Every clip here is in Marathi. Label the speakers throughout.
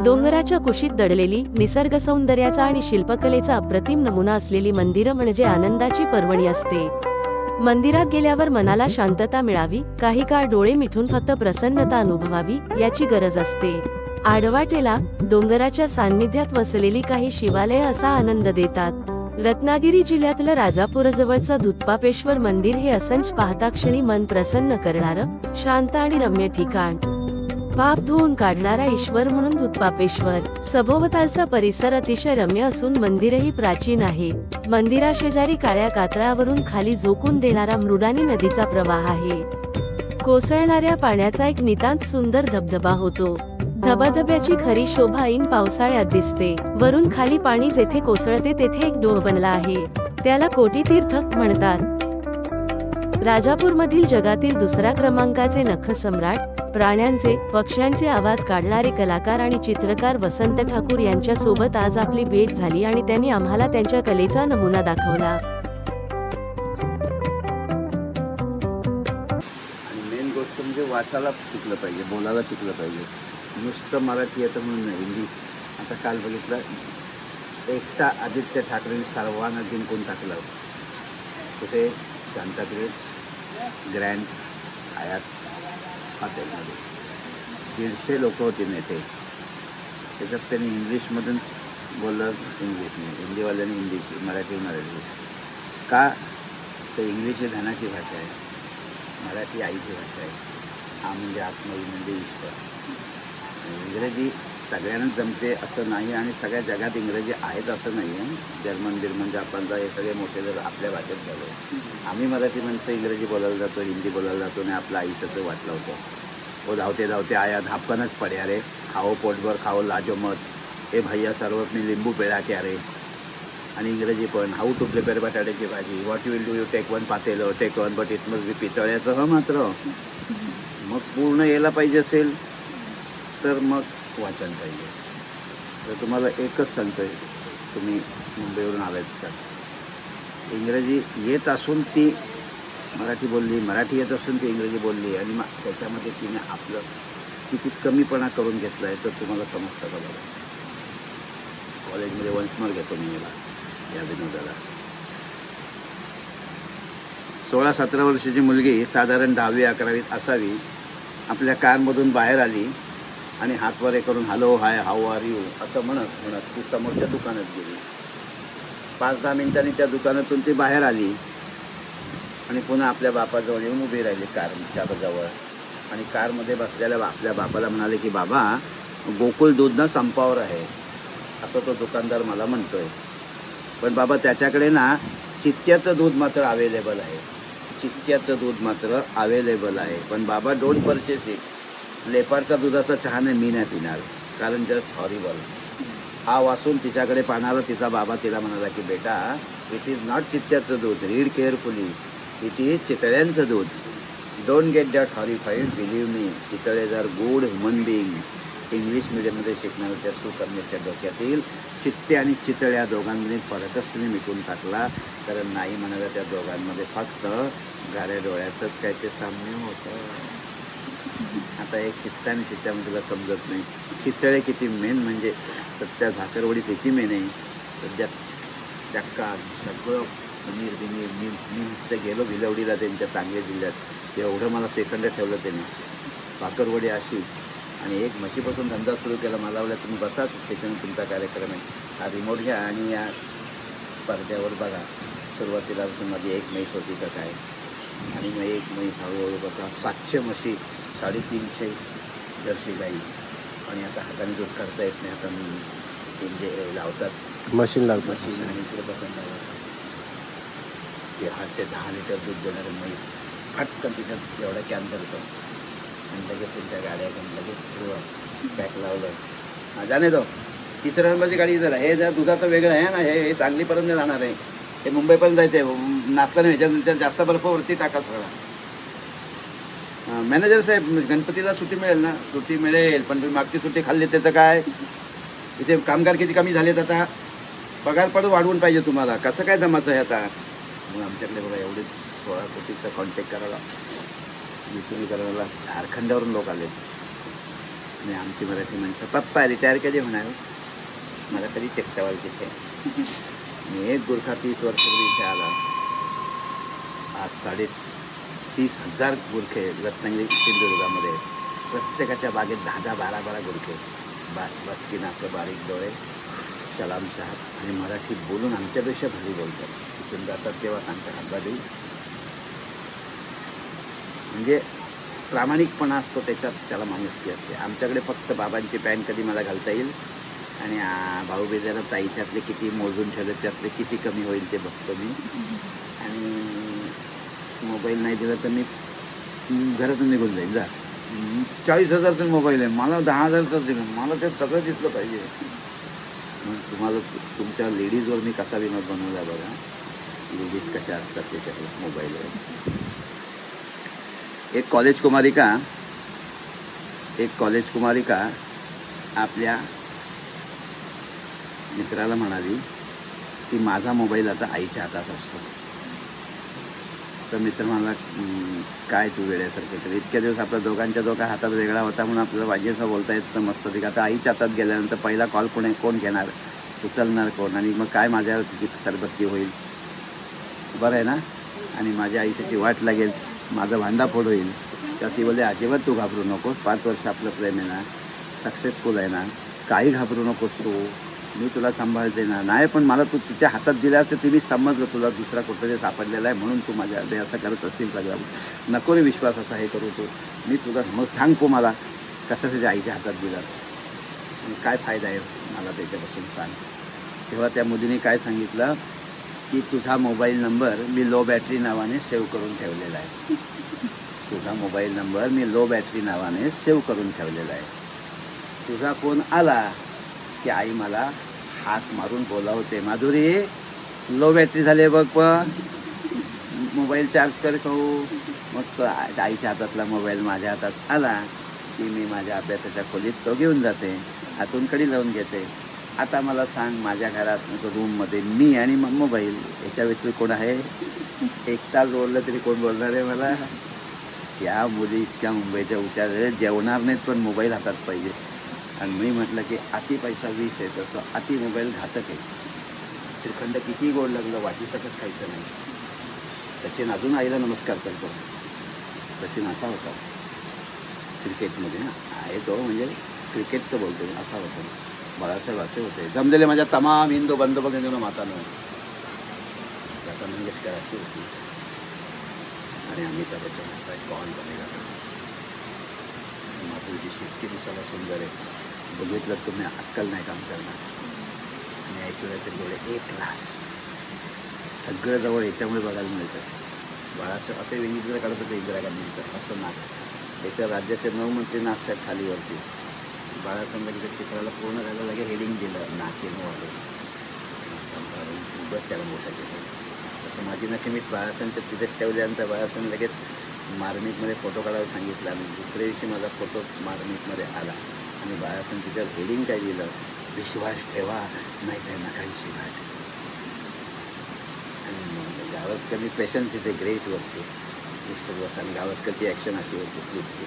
Speaker 1: डोंगराच्या कुशीत दडलेली, निसर्ग सौंदर्याचा आणि शिल्पकलेचा अप्रतिम नमुना असलेली मंदिरं म्हणजे आनंदाची पर्वणी असते. मंदिरात गेल्यावर मनाला शांतता मिळावी, काही काळ डोळे मिटून फक्त प्रसन्नता अनुभवावी, याची गरज असते. आडवाटेला, डोंगराच्या सान्निध्यात वसलेली काही शिवालये असा आनंद देतात. रत्नागिरी जिल्ह्यातलं राजापूरजवळचं दूधपापेश्वर मंदिर हे असंच पाहता क्षणी मन प्रसन्न करणारं, शांत आणि रम्य ठिकाण. पाप धुवून काढणारा ईश्वर म्हणून दूधपापेश्वर. सभोवतालचा परिसर अतिशय रम्य असून मंदिरही प्राचीन आहे. मंदिराशेजारी काळ्या कातळावरून खाली झोकून देणारा मृडानी नदीचा प्रवाह आहे. कोसळणाऱ्या पाण्याचा एक नितांत सुंदर धबधबा होतो. धबधब्याची खरी शोभा ऐन पावसाळ्यात दिसते. वरून खाली पाणी जेथे कोसळते तेथे एक डोह बनला आहे. त्याला कोटीतीर्थ म्हणतात. राजापूरमधील जगातील दुसऱ्या क्रमांकाचे नखसम्राट, प्राण्यांचे, पक्ष्यांचे आवाज काढणारे कलाकार आणि चित्रकार वसंत ठाकूर यांच्यासोबत आज आपली भेट झाली आणि त्यांनी आम्हाला त्यांच्या कलेचा नमुना दाखवला.
Speaker 2: आणि मेन गोष्ट म्हणजे वाचायला शिकलं पाहिजे, बोलायला शिकलं पाहिजे. नुसतं मराठी येतं म्हणून नाही, हिंदी. आता काल बघितलं, एकटा आदित्य ठाकरेंनी सर्वांना जिंकून टाकलं. कुठे? सांताक्रूज ग्रँड हयात हॉटेलमध्ये 150 लोक होती नेते. त्याच्यात त्यांनी इंग्लिशमधून बोललं, इंग्लिशने, हिंदीवाल्यांनी हिंदीची, मराठी. का? तर इंग्लिश ही धनाची भाषा आहे, मराठी आईची भाषा आहे. हा म्हणजे आत्मई म्हणजे ईश्वर. इंग्रजी सगळ्यांनाच जमते असं नाही आणि सगळ्या जगात इंग्रजी आहेत असं नाही आहे. जर्मन जापानचा हे सगळे मोठे जर आपल्या भाषेत झालो. आम्ही मराठी माणसं इंग्रजी बोलायला जातो, हिंदी बोलायला जातो आणि आपलं आयुष्याचं वाट लावतो. वो धावते धावते आया धापकनच पड्या रे, खाओ पोटभर खाओ लाजो मत, ए भैया सर्वत मी लिंबू पेढा क्या रे. आणि इंग्रजी पण, हाऊ टू प्रिपेअर बटाट्याची भाजी, what will do, you take one पातेलं, take one but it must be पितळ्याचं. मात्र मग पूर्ण यायला पाहिजे असेल तर मग वाचन पाहिजे. तर तुम्हाला एकच सांगतोय, तुम्ही मुंबईवरून आलात का, इंग्रजी येत असून ती मराठी बोलली, मराठी येत असून ती इंग्रजी बोलली आणि मग त्याच्यामध्ये तिने आपलं किती कमीपणा करून घेतला आहे तर तुम्हाला समजतं का बघा. कॉलेजमध्ये वन्स मोर घेतो मी या विनोदाला. 16-17 वर्षाची मुलगी साधारण 10वी-11वीत असावी, आपल्या कारमधून बाहेर आली आणि हातवारे करून hello hi how are you असं म्हणत म्हणत ती समोरच्या दुकानात गेली. 5-10 मिनिटांनी त्या दुकानातून ती बाहेर आली आणि पुन्हा आपल्या बापाजवळ येऊन उभी राहिली कारच्या जवळ. आणि कारमध्ये बसलेल्या आपल्या बापाला म्हणाले की बाबा, गोकुळ दूध ना संपावर आहे असं तो दुकानदार मला म्हणतोय. पण बाबा त्याच्याकडे ना चित्त्याचं दूध मात्र अवेलेबल आहे, चित्त्याचं दूध मात्र अवेलेबल आहे. पण बाबा डोंट परचेस इट. लेपाडचा दुधाचा चहा नाही, मी नाही पिणार, कारण जस्ट हॉरिबल. हा वाचून तिच्याकडे पाहणारा तिचा बाबा तिला म्हणाला की बेटा, इट इज नॉट चित्त्याचं दूध, रीड केअरफुली, इट इज चितळ्यांचं दूध. Don't get that horrified, believe me. Chitales are good human being. English मिडियममध्ये शिकणाऱ्या सुकन्याच्या डोक्यातील चित्ते आणि चितळ या दोघांमध्ये फरकच तुम्ही मिटून टाकला. कारण नाही म्हणाला त्या दोघांमध्ये फक्त गाड्या डोळ्याचंच काय ते साम्य होतं. आता एक चित्ता आणि चित्त्यामध्ये तुला समजत नाही. चितळे किती मेन म्हणजे सत्या झाकरवडी त्याची मेन आहे. सध्यात चक्का सगळं पनीर बिनीर मी गेलो भिलवडीला त्यांच्या सांगली जिल्ह्यात, एवढं मला सेकंड ठेवलं त्यांनी. भाकरवडी अशी आणि एक म्हशीपासून धंदा सुरू केला. मला आवडला तुम्ही बसा, त्याच्यानं तुमचा कार्यक्रम आहे, हा रिमोट घ्या आणि या पडद्यावर बघा. सुरुवातीला माझी एक म्हैस होती का काय, आणि मग एक म्हैस हळूहळू बघा 700 म्हशी, 350 जर्सी गाई. आणि आता हाताने दूध करता येत नाही, आता जे लावतात मशीन लावतात मशीन, आणि इकडे बसून लावायचं. ते 8 ते 10 लिटर दूध देणारे म्हैस फटकन तिच्यात एवढा कॅन भरतो आणि लगेच त्यांच्या गाड्या घेऊन लगेच पॅक लावलं. जाणे तो 3ऱ्या नंबरची गाडी जरा हे जर दुधाचं वेगळं आहे ना, हे सांगलीपर्यंत जाणार आहे, हे मुंबईपर्यंत जायचं आहे. नाश्ता नाही ह्याच्यात जास्त बर्फवरती टाका सगळा. मॅनेजर साहेब, गणपतीला सुट्टी मिळेल ना? सुट्टी मिळेल, पण तुम्ही मागची सुट्टी खाल्ली त्याचं काय? इथे कामगार किती कमी झालेत आता, पगार पण वाढवून पाहिजे तुम्हाला, कसं काय जमाचं आहे आता? मग आमच्याकडे बघा एवढे 16 कोटीचा कॉन्टॅक्ट करायला, विक्री करायला झारखंडावरून लोक आले. आणि आमची मराठी माणसं पप्पा रिटायर कधी होणार? मला कधी चेकटावर तिथे मी एक गुरखा 30 वर्षापूर्वी इथे आला. आज 30,000 गुरखे रत्नागिरी सिंधुदुर्गामध्ये. प्रत्येकाच्या बागेत 10-10, 12-12 गुरखे. बस की नाकं, बारीक डोळे, सलाम साहेब आणि मराठी बोलून आमच्यापेक्षा भारी बोलतात. तिथून जातात तेव्हा सांगतात हातबाजू. म्हणजे प्रामाणिकपणा असतो त्याच्यात, त्याला माणुसकी असते. आमच्याकडे फक्त बाबांची पॅन्ट कधी मला घालता येईल आणि भाऊबीजेला ताईच्यातले किती मोजून ठेवले त्यातले किती कमी होईल ते बघतो मी. आणि मोबाईल नाही दिला तर मी घरातून निघून जाईल. जा 40,000चा मोबाईल आहे, मला 10,000चा दिलं, मला ते सगळं दिसलं पाहिजे. मग तुम्हाला तुमच्या लेडीजवर मी कसा विनोद बनवला बघा. लेडीज कशा असतात त्याच्यात मोबाईलवर. एक कॉलेज कुमारिका आपल्या मित्राला म्हणाली की माझा मोबाईल आता आईच्या हातात असतो. तर मित्र म्हणाला काय तू वेड्यासारखे तर इतक्या दिवस आपल्या दोघांच्या हातात वेगळा होता म्हणून आपल्याला पाहिजे असं बोलता येत तर मस्त ठीक. आता आईच्या हातात गेल्यानंतर पहिला कॉल कोण घेणार, उचलणार कोण, आणि मग काय माझ्यावर तिची सरबत्ती होईल, बरं आहे ना. आणि माझ्या आयुष्याची वाट लागेल, माझा भांडाफोड होईल. तर ती बोलले अजिबात तू घाबरू नकोस, 5 वर्ष आपलं प्रेम आहे ना, सक्सेसफुल आहे ना, काही घाबरू नकोस तू, मी तुला सांभाळते ना. नाही पण मला तू तुझ्या हातात दिला तर ती मी समजलं तुला दुसरा कुठेतरी सापडलेला आहे म्हणून तू माझ्या असं करत असतील सगळं. नको रे विश्वास असा हे करू तू, मी तुला मग सांग तू मला कशासाठी आईच्या हातात दिलास आणि काय फायदा आहे मला त्याच्यापासून सांग. तेव्हा त्या मुलीने काय सांगितलं की तुझा मोबाईल नंबर मी लो बॅटरी नावाने सेव्ह करून ठेवलेला आहे. तुझा मोबाईल नंबर मी लो बॅटरी नावाने सेव्ह करून ठेवलेला आहे. तुझा फोन आला की आई मला हाक मारून बोलावते, माधुरी लो बॅटरी झाली बघ, पण मोबाईल चार्ज कर खाऊ. मग तो आईच्या हातातला मोबाईल माझ्या हातात आला की मी माझ्या अभ्यासाच्या खोलीत तो घेऊन जाते, हातून कडी लावून घेते. आता मला सांग माझ्या घरात रूममध्ये मी आणि मग मोबाईल, याच्या व्यतिरिक्त कोण आहे? एक तास बोललं तरी कोण बोलणार आहे मला? या मुली इतक्या मुंबईच्या हुशार जेवणार नाहीत पण मोबाईल हातात पाहिजे. आणि मी म्हटलं की अति पैसा विष आहे, तसं अति मोबाईल घातक आहे. श्रीखंड किती गोड लागलं वाटी सकट खायचं नाही. सचिन अजून आईला नमस्कार करतो. सचिन असा होता क्रिकेटमध्ये, आहे तो म्हणजे क्रिकेटचं बोलतो असा होता. बाळासाहेब असे होते. जमलेले माझ्या तमाम हिंदू बंधू बघून मातानं लता मंगेशकर अशी होती आणि अमिताभ बच्चन असा एक कॉल बनेगा. माधुरी इतकी दिसायला सुंदर आहे, बघितलं तुम्ही अक्कल नाही काम करणार. आणि ऐश्वर्याचे डोळे एक क्लास, सगळं जवळ याच्यामुळे बघायला मिळतं. बाळासाहेब असे वेगवेगळे काढत होते इंदिरा गांधींचं असं नाक. त्याच्या राज्याचे 9 मंत्री नाचतात खालीवरती. बाळासाहेबांच्या चित्राला पूर्ण झालं लगे हेडिंग दिलं नाकेनं वाढून सांभाळून खूपच त्याला मोठं केलं. तसं माझी नक्की मी बाळासाहेबांच्या तिथेच ठेवल्यानंतर बाळासाहेब लगेच मार्मिकमध्ये फोटो काढायला सांगितला आणि दुसऱ्या दिवशी माझा फोटो मार्मिकमध्ये आला आणि बाळासाहेब तिच्यावर हेडिंग काय दिलं, विश्वास ठेवा नाही तर नका विश्वास. आणि गावस्करनी पेशन्स इथे ग्रेट वरती मिस्टर बस. आणि गावस्करची ॲक्शन अशी होती स्लिपची.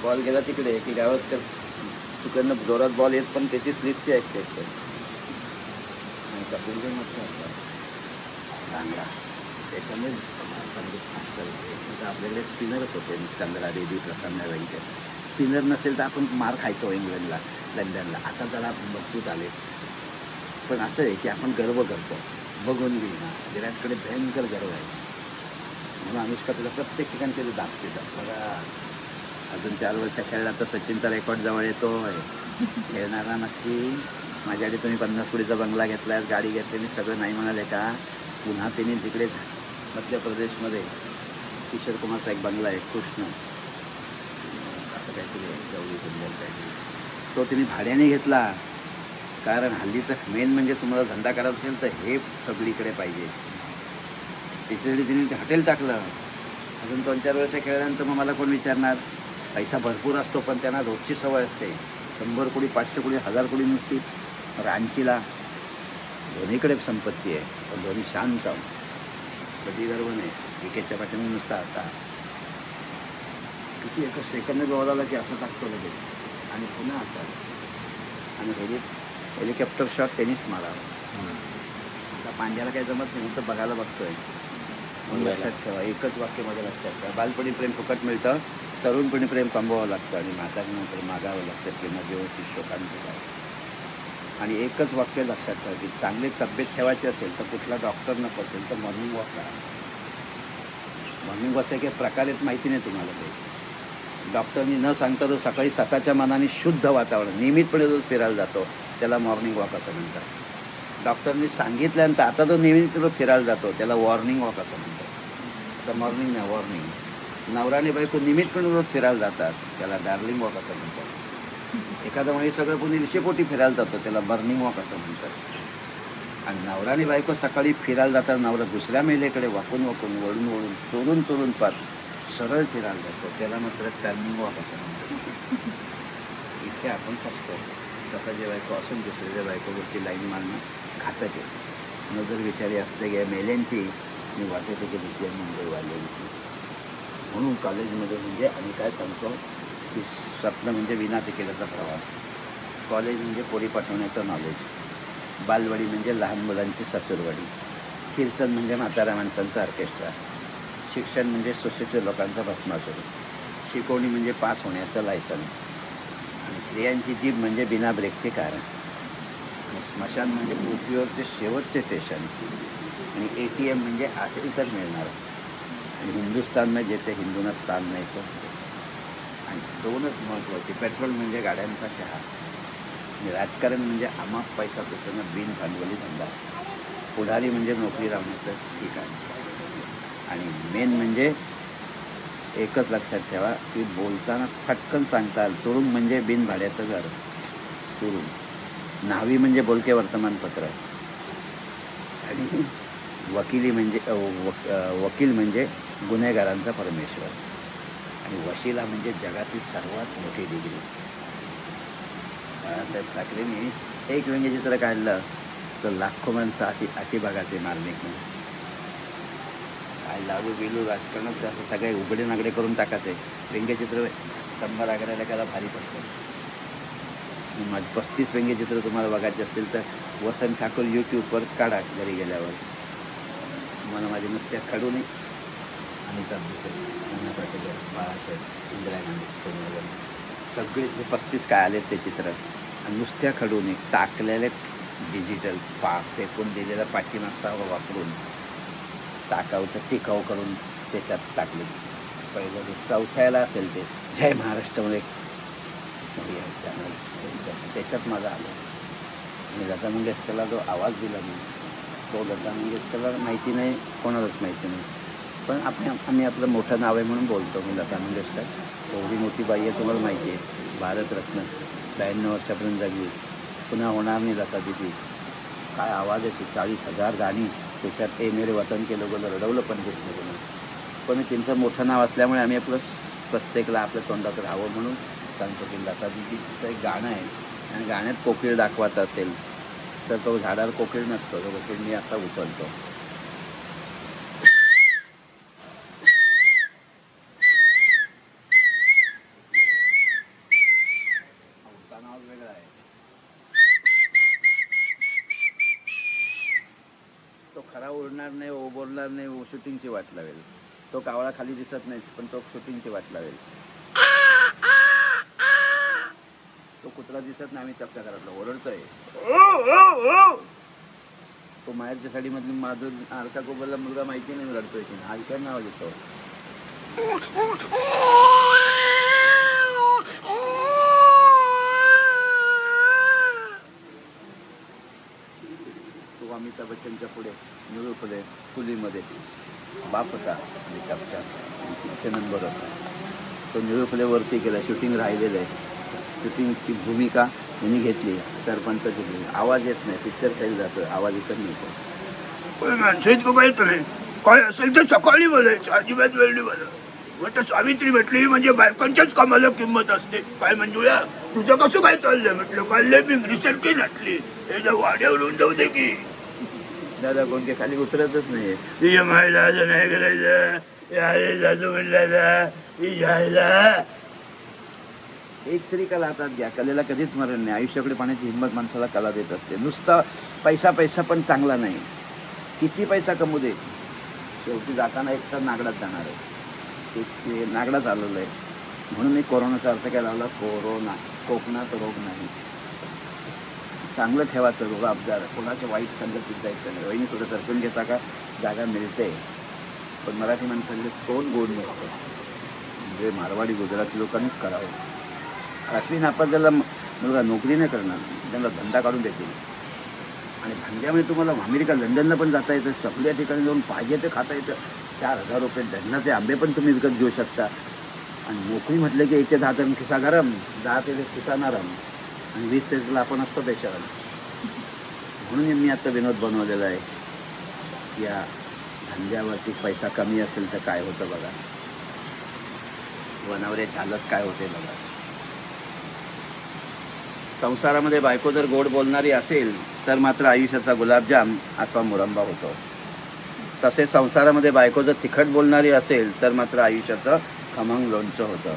Speaker 2: बॉल गेला तिकडे की गावस्कर चुकनं जोरात बॉल येत पण त्याची स्लिपची ॲक्शन. आणि कपिल देव म्हटलं होता चांगला त्याच्यामुळे आपल्याकडे स्पिनरच होते. चंद्रा बेदी, प्रसन्न व्यंकट. स्पिनर नसेल तर आपण मार खायचो इंग्लंडला, लंडनला. आता जरा मजबूत आले पण असं आहे की आपण गर्व करतो बघून बी ना. विराटकडे भयंकर गर्व आहे म्हणून अनुष्का तुला प्रत्येक ठिकाणी त्याचं दाखते बघा. अजून 4 वर्ष खेळला तर सचिनचा रेकॉर्ड जवळ येतो आहे. खेळणारा नक्की. माझ्याकडे तुम्ही 50 कोटीचा बंगला घेतला, गाडी घेतली, मी सगळं नाही म्हणाले का? पुन्हा त्यांनी तिकडे मध्य प्रदेशमध्ये किशोर कुमारचा एक बंगला आहे कृष्ण असं काहीतरी जवळी सुंदर काहीतरी, तो त्यांनी भाड्याने घेतला. कारण हल्लीचं मेन म्हणजे तुम्हाला धंदा करायचा असेल तर हे सगळीकडे पाहिजे. त्याच्यासाठी त्यांनी हॉटेल टाकलं. अजून 2-4 वर्ष खेळल्यानंतर मग मला कोण विचारणार? पैसा भरपूर असतो पण त्यांना रोजची सवय असते. 100 कोटी, 500 कोटी, 1000 कोटी नुसती रांचीला. दोन्हीकडे संपत्ती आहे पण दोन्ही शांत. कधी गर्व नाही. विकेटच्या पाठीमागे नुसता आता किती एका सेकंद बोलावला की असं टाकतो लगेच आणि पुन्हा असा आणि हेलिकॉप्टर शॉट त्यांनीच मारावा. आता पांड्याला काही जमत नाही, तर बघायला बघतोय. म्हणून लक्षात ठेवा, एकच वाक्य माझं लक्षात ठेवा. बालपणी प्रेम फुकट मिळतं, तरुणपणी प्रेम कमवावं लागतं आणि म्हातारनंतर मागावं लागतं प्रेमाची शोकांचं काय. आणि एकच वाक्य लक्षात ठेवा की चांगली तब्येत ठेवायची असेल तर कुठला डॉक्टर नको असेल तर मॉर्निंग वॉक करा. मॉर्निंग वॉकचा काही प्रकार आहेत माहिती नाही तुम्हाला काही. डॉक्टरनी न सांगता तो सकाळी स्वतःच्या मनाने शुद्ध वातावरण नियमितपणे जो फिरायला जातो त्याला मॉर्निंग वॉक असं म्हणतात. डॉक्टरनी सांगितल्यानंतर आता तो नियमितपणे फिरायला जातो त्याला वॉर्निंग वॉक असं म्हणतात. तर मॉर्निंग नाही, वॉर्निंग. नवराने बायको नियमितपणे रोज फिरायला जातात त्याला डार्लिंग वॉक असं म्हणतात. एखादा माणूस सगळं कोणी दिशेपोटी फिरायला जातो त्याला बर्निंग वॉक असं म्हणतात. आणि नवराने बायको सकाळी फिरायला जातात, नवरा दुसऱ्या महिलेकडे वाकून वाकून वळून वळून चोरून चोरून पार सरळ फिरायला जातो त्याला मात्र टर्निंग वॉक असं म्हणतात. इथे आपण फसतो. स्वतःची बायको असून दुसऱ्याच्या बायकोवरती लाईन मारणं घातक आहे. नजर विचारी असते गे मेल्यांची मी वाटत होते दुसरी मुंबईवाल्यांची. म्हणून कॉलेजमध्ये म्हणजे आम्ही काय सांगतो की स्वप्न म्हणजे विना तिकिटाचा प्रवास, कॉलेज म्हणजे पोरी पाठवण्याचं नॉलेज, बालवाडी म्हणजे लहान मुलांची सासूरवाडी, कीर्तन म्हणजे म्हाताऱ्या माणसांचं ऑर्केस्ट्रा, शिक्षण म्हणजे सुशिक्षित लोकांचा भस्मासूर, शिकवणी म्हणजे पास होण्याचं लायसन्स, आणि स्त्रियांची जीभ म्हणजे बिना ब्रेकचे कारण, आणि स्मशान म्हणजे पृथ्वीवरचे शेवटचे स्टेशन, आणि ATM म्हणजे असेल तर मिळणार, आणि हिंदुस्थानमध्ये जेथे हिंदूंना स्थान नाही तो. आणि दोनच महत्त्वाचे, पेट्रोल म्हणजे गाड्यांचा चहा, आणि राजकारण म्हणजे अमाप पैसा प्रसन्न बिन भांडवली धंदा, पुढारी म्हणजे नोकरी लावण्याचं ठिकाण, आणि मेन म्हणजे एकच लक्षात ठेवा की बोलताना फटकन सांगता आलं. तुरुंग म्हणजे बिन भाड्याचं घर, तुरुंग. न्हावी म्हणजे बोलके वर्तमानपत्र, आणि वकिली म्हणजे वकील म्हणजे गुन्हेगारांचा परमेश्वर, आणि वशिला म्हणजे जगातील सर्वात मोठी डिग्री. बाळासाहेब ठाकरेंनी एक व्यंग्यचित्र काढलं तर लाखो माणसं अशी बघायचे मार्मिक म्हणून. काय लागू बिलू राजकारणात असं सगळे उघडे नागडे करून टाकायचे. व्यंग्यचित्र 100 आकड्याला त्याला भारी पडतं. माझे 35 व्यंग्यचित्र तुम्हाला बघायचे असतील तर वसंत ठाकूर यूट्यूबवर काढा घरी गेल्यावर. मला माझे नुसत्या खडून अमिताभ बच्चन, नाना पाटेकर, बाळासाहेब, इंदिरा गांधी, सोनिया गांधी सगळे जे 35 काय आलेत ते चित्र, आणि नुसत्या खडून टाकलेले डिजिटल फेकून दिलेला पाठीमागचा वापरून टाकाऊचं टिकाऊ करून त्याच्यात टाकले. पहिलं जे चौथ्याला असेल ते जय महाराष्ट्रामध्ये चॅनल त्याच्यात माझा आला. आणि लता मंगेशकरला जो आवाज दिला मी तो लता मंगेशकरला माहिती नाही, कोणालाच माहिती नाही, पण आम्ही आपलं मोठं नाव आहे म्हणून बोलतो. मी लता मंगेशकर एवढी मोठी बाई आहे तुम्हाला माहिती आहे, भारतरत्न, 92 वर्षापर्यंत जगली, पुन्हा होणार नाही लता दिदी. काय आवाज आहे, 40,000 गाणी त्याच्यात. ए मेरे वतन के लोगोला रडवलं पण घेत नाही कोणी. पण त्यांचं मोठं नाव असल्यामुळे आम्ही आपलं प्रत्येकाला आपल्या तोंडात राहावं म्हणून सांगतो की लता दिदीचं एक गाणं आहे, आणि गाण्यात कोकिळ दाखवायचं असेल तर तो झाडावर कोकिळ नसतो, तो कोकिळ मी असा उचलतो. नाव वेगळं आहे. तो खरा उडणार नाही, बोलणार नाही, शूटिंगची वाट लावेल. तो कावळा खाली दिसत नाही पण तो शूटिंगची वाट लावेल. तो कुत्रा दिसत नाही, आम्ही चपच्या घरातला ओरडतोय. तो माहेरच्या साडीमधली माझं आरका कोबरला मुलगा माहिती नाही रडतोय की नाही, काय नाव घेतो. तो अमिताभ बच्चनच्या पुढे निळू फुले फुलीमध्ये बाप होता आणि कपच्या नंबर होता. तो निळू फुले वरती केला, शूटिंग राहिलेलं आहे. शूटिंगची भूमिका यांनी घेतली, सरपंचाची भूमिका. आवाज येत नाही, पिक्चर फेल जातो, आवाज इकडे मिळतो.
Speaker 3: माणसं इतकं माहित नाही, काय असेल ते सकाळी बोलायचं, अजिबात वेळ नाही बोला. वाटतं सावित्री भेटली म्हणजे बायकांच्याच कामाला किंमत असते. काय मंजुळा तुझं कसं काय चाललंय म्हटलं, काढले पिंगरीसारखी नटली, एकदा वाड्यावरून जाऊ दे की.
Speaker 2: दादा कोणते खाली उतरतच नाही.
Speaker 3: EMI ला नाही करायचं, यायला जातो म्हणलं ना यायला.
Speaker 2: एक तरी कला हातात घ्या, कलेला कधीच मरण नाही. आयुष्याकडे पाहण्याची हिंमत माणसाला कला देत असते. नुसता पैसा पैसा पण चांगला नाही. किती पैसा कमवू दे, शेवटी जाताना एक तर नागडात जाणार आहे. ते नागडाच आलेलं आहे. म्हणून मी कोरोनाचा अर्थ काय लावला, कोरोना कोकणात रोग नाही. चांगलं ठेवायचं, रोग अपघात कोणाच्या वाईट संगतीत जायचं नाही. वहिनी थोडं सरकून घेता का, जागा मिळते. पण मराठी माणसांचे तोंड गोड नसतं. म्हणजे मारवाडी गुजराती लोकांनीच करावं. 8वी नापास झाला मुलगा नोकरी नाही करणार, त्यांना धंदा काढून देतील. आणि धंद्यामध्ये तुम्हाला अमेरिका लंडनला पण जाता येतं, सगळ्या ठिकाणी जाऊन पाहिजे ते खाता येतं. 4,000 रुपये धरणाचे आंबे पण तुम्ही विकत घेऊ शकता. आणि नोकरी म्हटलं की 1 ते 10 तर खिसा गरम, 10 ते 20 खिसा नरम, आणि 20 ते आपण असतो बेशरम. म्हणून मी आता विनोद बनवलेला आहे. या धंद्यावरती पैसा कमी असेल तर काय होतं बघा, वनावऱ्याची हालत काय होते बघा. संसारामध्ये बायको जर गोड बोलणारी असेल तर मात्र आयुष्याचा गुलाबजाम अथवा मुरंबा होतो. तसे संसारामध्ये बायको जर तिखट बोलणारी असेल तर मात्र आयुष्याचं खमंग लोणचं होतं.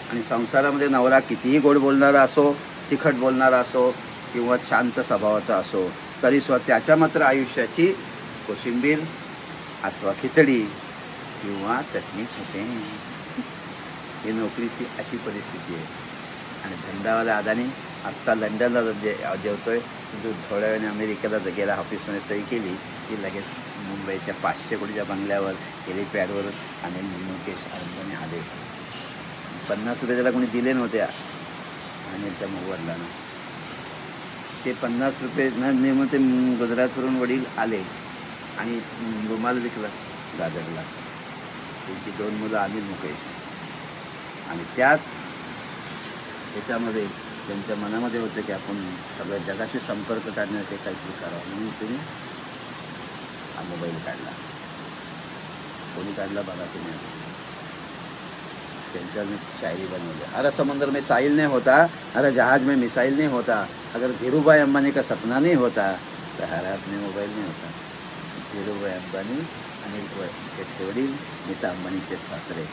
Speaker 2: आणि संसारामध्ये नवरा कितीही गोड बोलणारा असो, तिखट बोलणारा असो किंवा शांत स्वभावाचा असो, तरी सुद्धा त्याच्या मात्र आयुष्याची कोशिंबीर अथवा खिचडी किंवा चटणी होते. ही नोकरीची अशी परिस्थिती आहे. आणि धंदावाला अदानी आत्ता लंडनला जेवतोय, जो थोड्या वेळाने अमेरिकेला गेला, ऑफिसमध्ये सही केली की लगेच मुंबईच्या 500 कोटीच्या बंगल्यावर हेलिपॅडवर आणि मुकेश अंबानी आले. 50 रुपये त्याला कोणी दिले नव्हते अनिलच्या वडिलांना. ते 50 रुपये न नेमून ते गुजरातवरून वडील आले आणि रुमाल विकला दादरला. त्यांची 2 मुलं अनिल मुकेश. आणि त्याच त्याच्यामध्ये त्यांच्या मनामध्ये होतं की आपण सगळ्या जगाशी संपर्क काढण्याचे काहीतरी करावं. म्हणून तुम्ही हा मोबाईल काढला. कोणी काढला बघा तुम्ही. त्यांच्याने शायरी बनवली, हर समुद्र में साहिल नहीं होता, हर जहाज में मिसाइल नहीं होता, अगर धीरूभाई अंबानी का सपना नहीं होता तर हर हात में मोबाईल नहीं होता. धीरूभाई अंबानी अनिल त्याचे वडील, नीता अंबानीचे सासरे.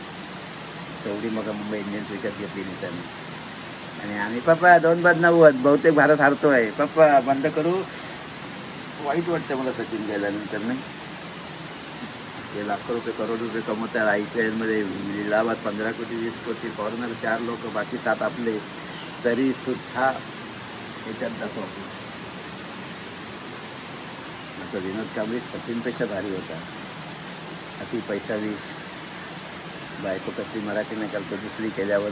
Speaker 2: तेवढी मग मुंबई इंडियन्स विकत घेतली नीताने. आणि आम्ही पप्पा 2 बाद 9 बहुतेक भारत हारतोय, पप्पा बंद करू. वाईट वाटतं मला सचिन गेल्यानंतर. नाही ते लाखो रुपये करोड रुपये कमवतात. IPL मध्ये लिलावात 15 कोटी 20 कोटी, फॉरेनर 4 लोक, बाकी 7 आपले, तरी सुद्धा याच्यात दाखव. आता विनोद कांबळे सचिनपेक्षा भारी होता. अति पैसा 20, बायको कसली मराठी नाही करतो, दुसरी केल्यावर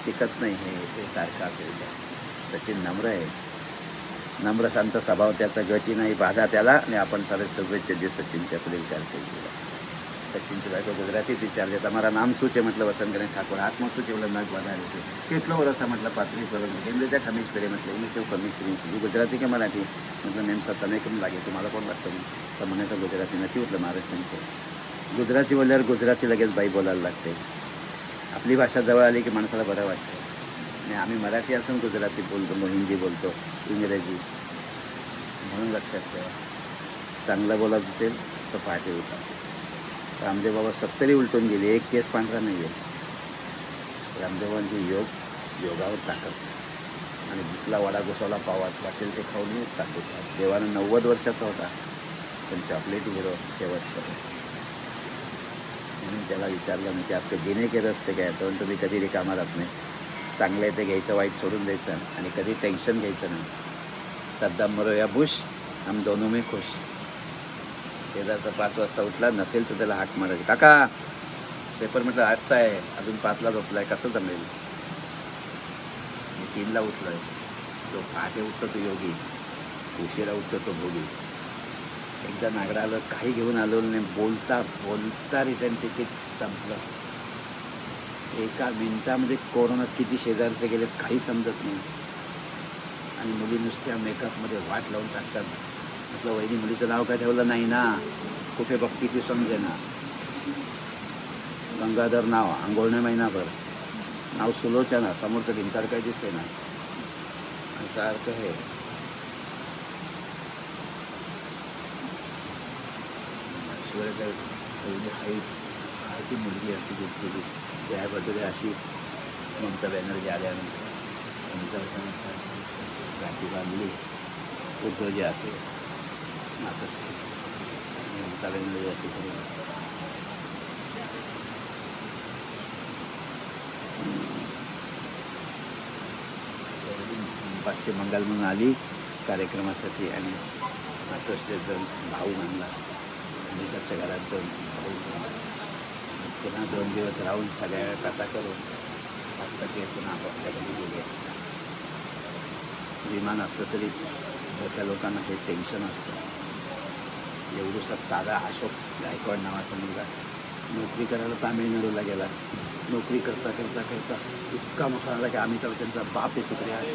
Speaker 2: टिकत नाही. हे सारखं असेल तर सचिन नम्र आहे. नम्र शांत स्वभाव त्याचा, गची नाही बाधा त्याला. आणि आपण सारे शुभेच्छा देऊ सचिनच्या पुढील कारकिर्दीला. सचिनची बायको गुजरातीत विचारले, તમારા નામ શું છે? म्हटलं वसंतगणे ठाकूर. હાથમાં શું છે? બોલે નાક વધારે છે. કેટલો વર્ષ? म्हटलं 35 વર્ષ. કેમ રીતે ખમીજ કરે? म्हटलं એમ કેવું ખમીજ કરી છે? ગુજરાતી કે મરાઠી? म्हटलं મેમ સર તમે કેમ લાગે, तुम्हाला कोण वाटतं? तर म्हणे तर गुजराती નથી, म्हटलं महाराष्ट्रांचे. गुजराती बोलल्यावर गुजराती लगेच बाई बोलायला लागते. आपली भाषा जवळ आली की माणसाला बरं वाटतं. आणि आम्ही मराठी असून गुजराती बोलतो, हिंदी बोलतो, इंग्रजी. म्हणून लक्षात ठेवा, चांगलं बोलायचं असेल तर पहाटे उठा. रामदेव बाबा 70 उलटून गेले, एक केस पांढरा नाही आहे. रामदेवांची योगावर ताकद. आणि दिसला वडा घुसवला पावात, वाटेल ते खाऊन ताकद. देवानं 90 वर्षाचा होता, पण चॉकलेट हिरो शेवटपर्यंत. म्हणून त्याला विचारलं मी की आपले जीने के रस्ते काय, तर तुम्ही कधी रिकामा राहत नाही. चांगलं आहे ते घ्यायचं, वाईट सोडून द्यायचं, आणि कधी टेन्शन घ्यायचं नाही. सद्दाम मरो या बुश, हम दोनों में खुश. शेजारचा 5 वाजता उठला नसेल तर त्याला हाक मारायची, काका पेपर म्हटलं 8चा आहे, अजून 5ला झोपलाय, कसं जमेल? 3ला उठलोय. तो पहाटे उठतो तो योगी, उशिरा उठतो तो भोगी. एकदा नागडा आलं, काही घेऊन आलो नाही, बोलता बोलता रिटर्न तिकीट संपलं. एका मिनिटामध्ये कोरोनात किती शेजारचे गेले काही समजत नाही. आणि मुली नुसत्या मेकअपमध्ये वाट लावून टाकतात. म्हटलं वहिनी मुलीचं नाव काय ठेवलं नाही ना, कुठे बघती ती समजे ना. गंगाधर नाव, आंघोळणे महिनाभर. नाव सुलोचना, समोरचं भिंतार काय दिसे ना. याचा अर्थ हे शिवराचं पहिली आईची मुलगी अशी दिसली त्या बाजूला अशी ममता बॅनर्जी आल्यानंतर गाठी बांधली उद्धव जे असेल मातोश्री ममता बॅनर्जी अशी करून पश्चिम बंगाल म्हणून आली कार्यक्रमासाठी आणि मातोश्रीचा भाऊ आणला आणि त्याच्या घरात जाऊन भाऊ पुन्हा 2 दिवस राहून सगळ्या कथा करून सगळे पुन्हा आपापल्याकडे गेले. विमान असलं तरी मोठ्या लोकांना हे टेन्शन असतं. एवढूसा साधा अशोक गायकवाड नावाचा मुलगा नोकरी करायला तामिळनाडूला गेला. नोकरी करता करता करता इतका मोठा झाला की अमिताभ बच्चनचा बाप आहे तिकडे आज.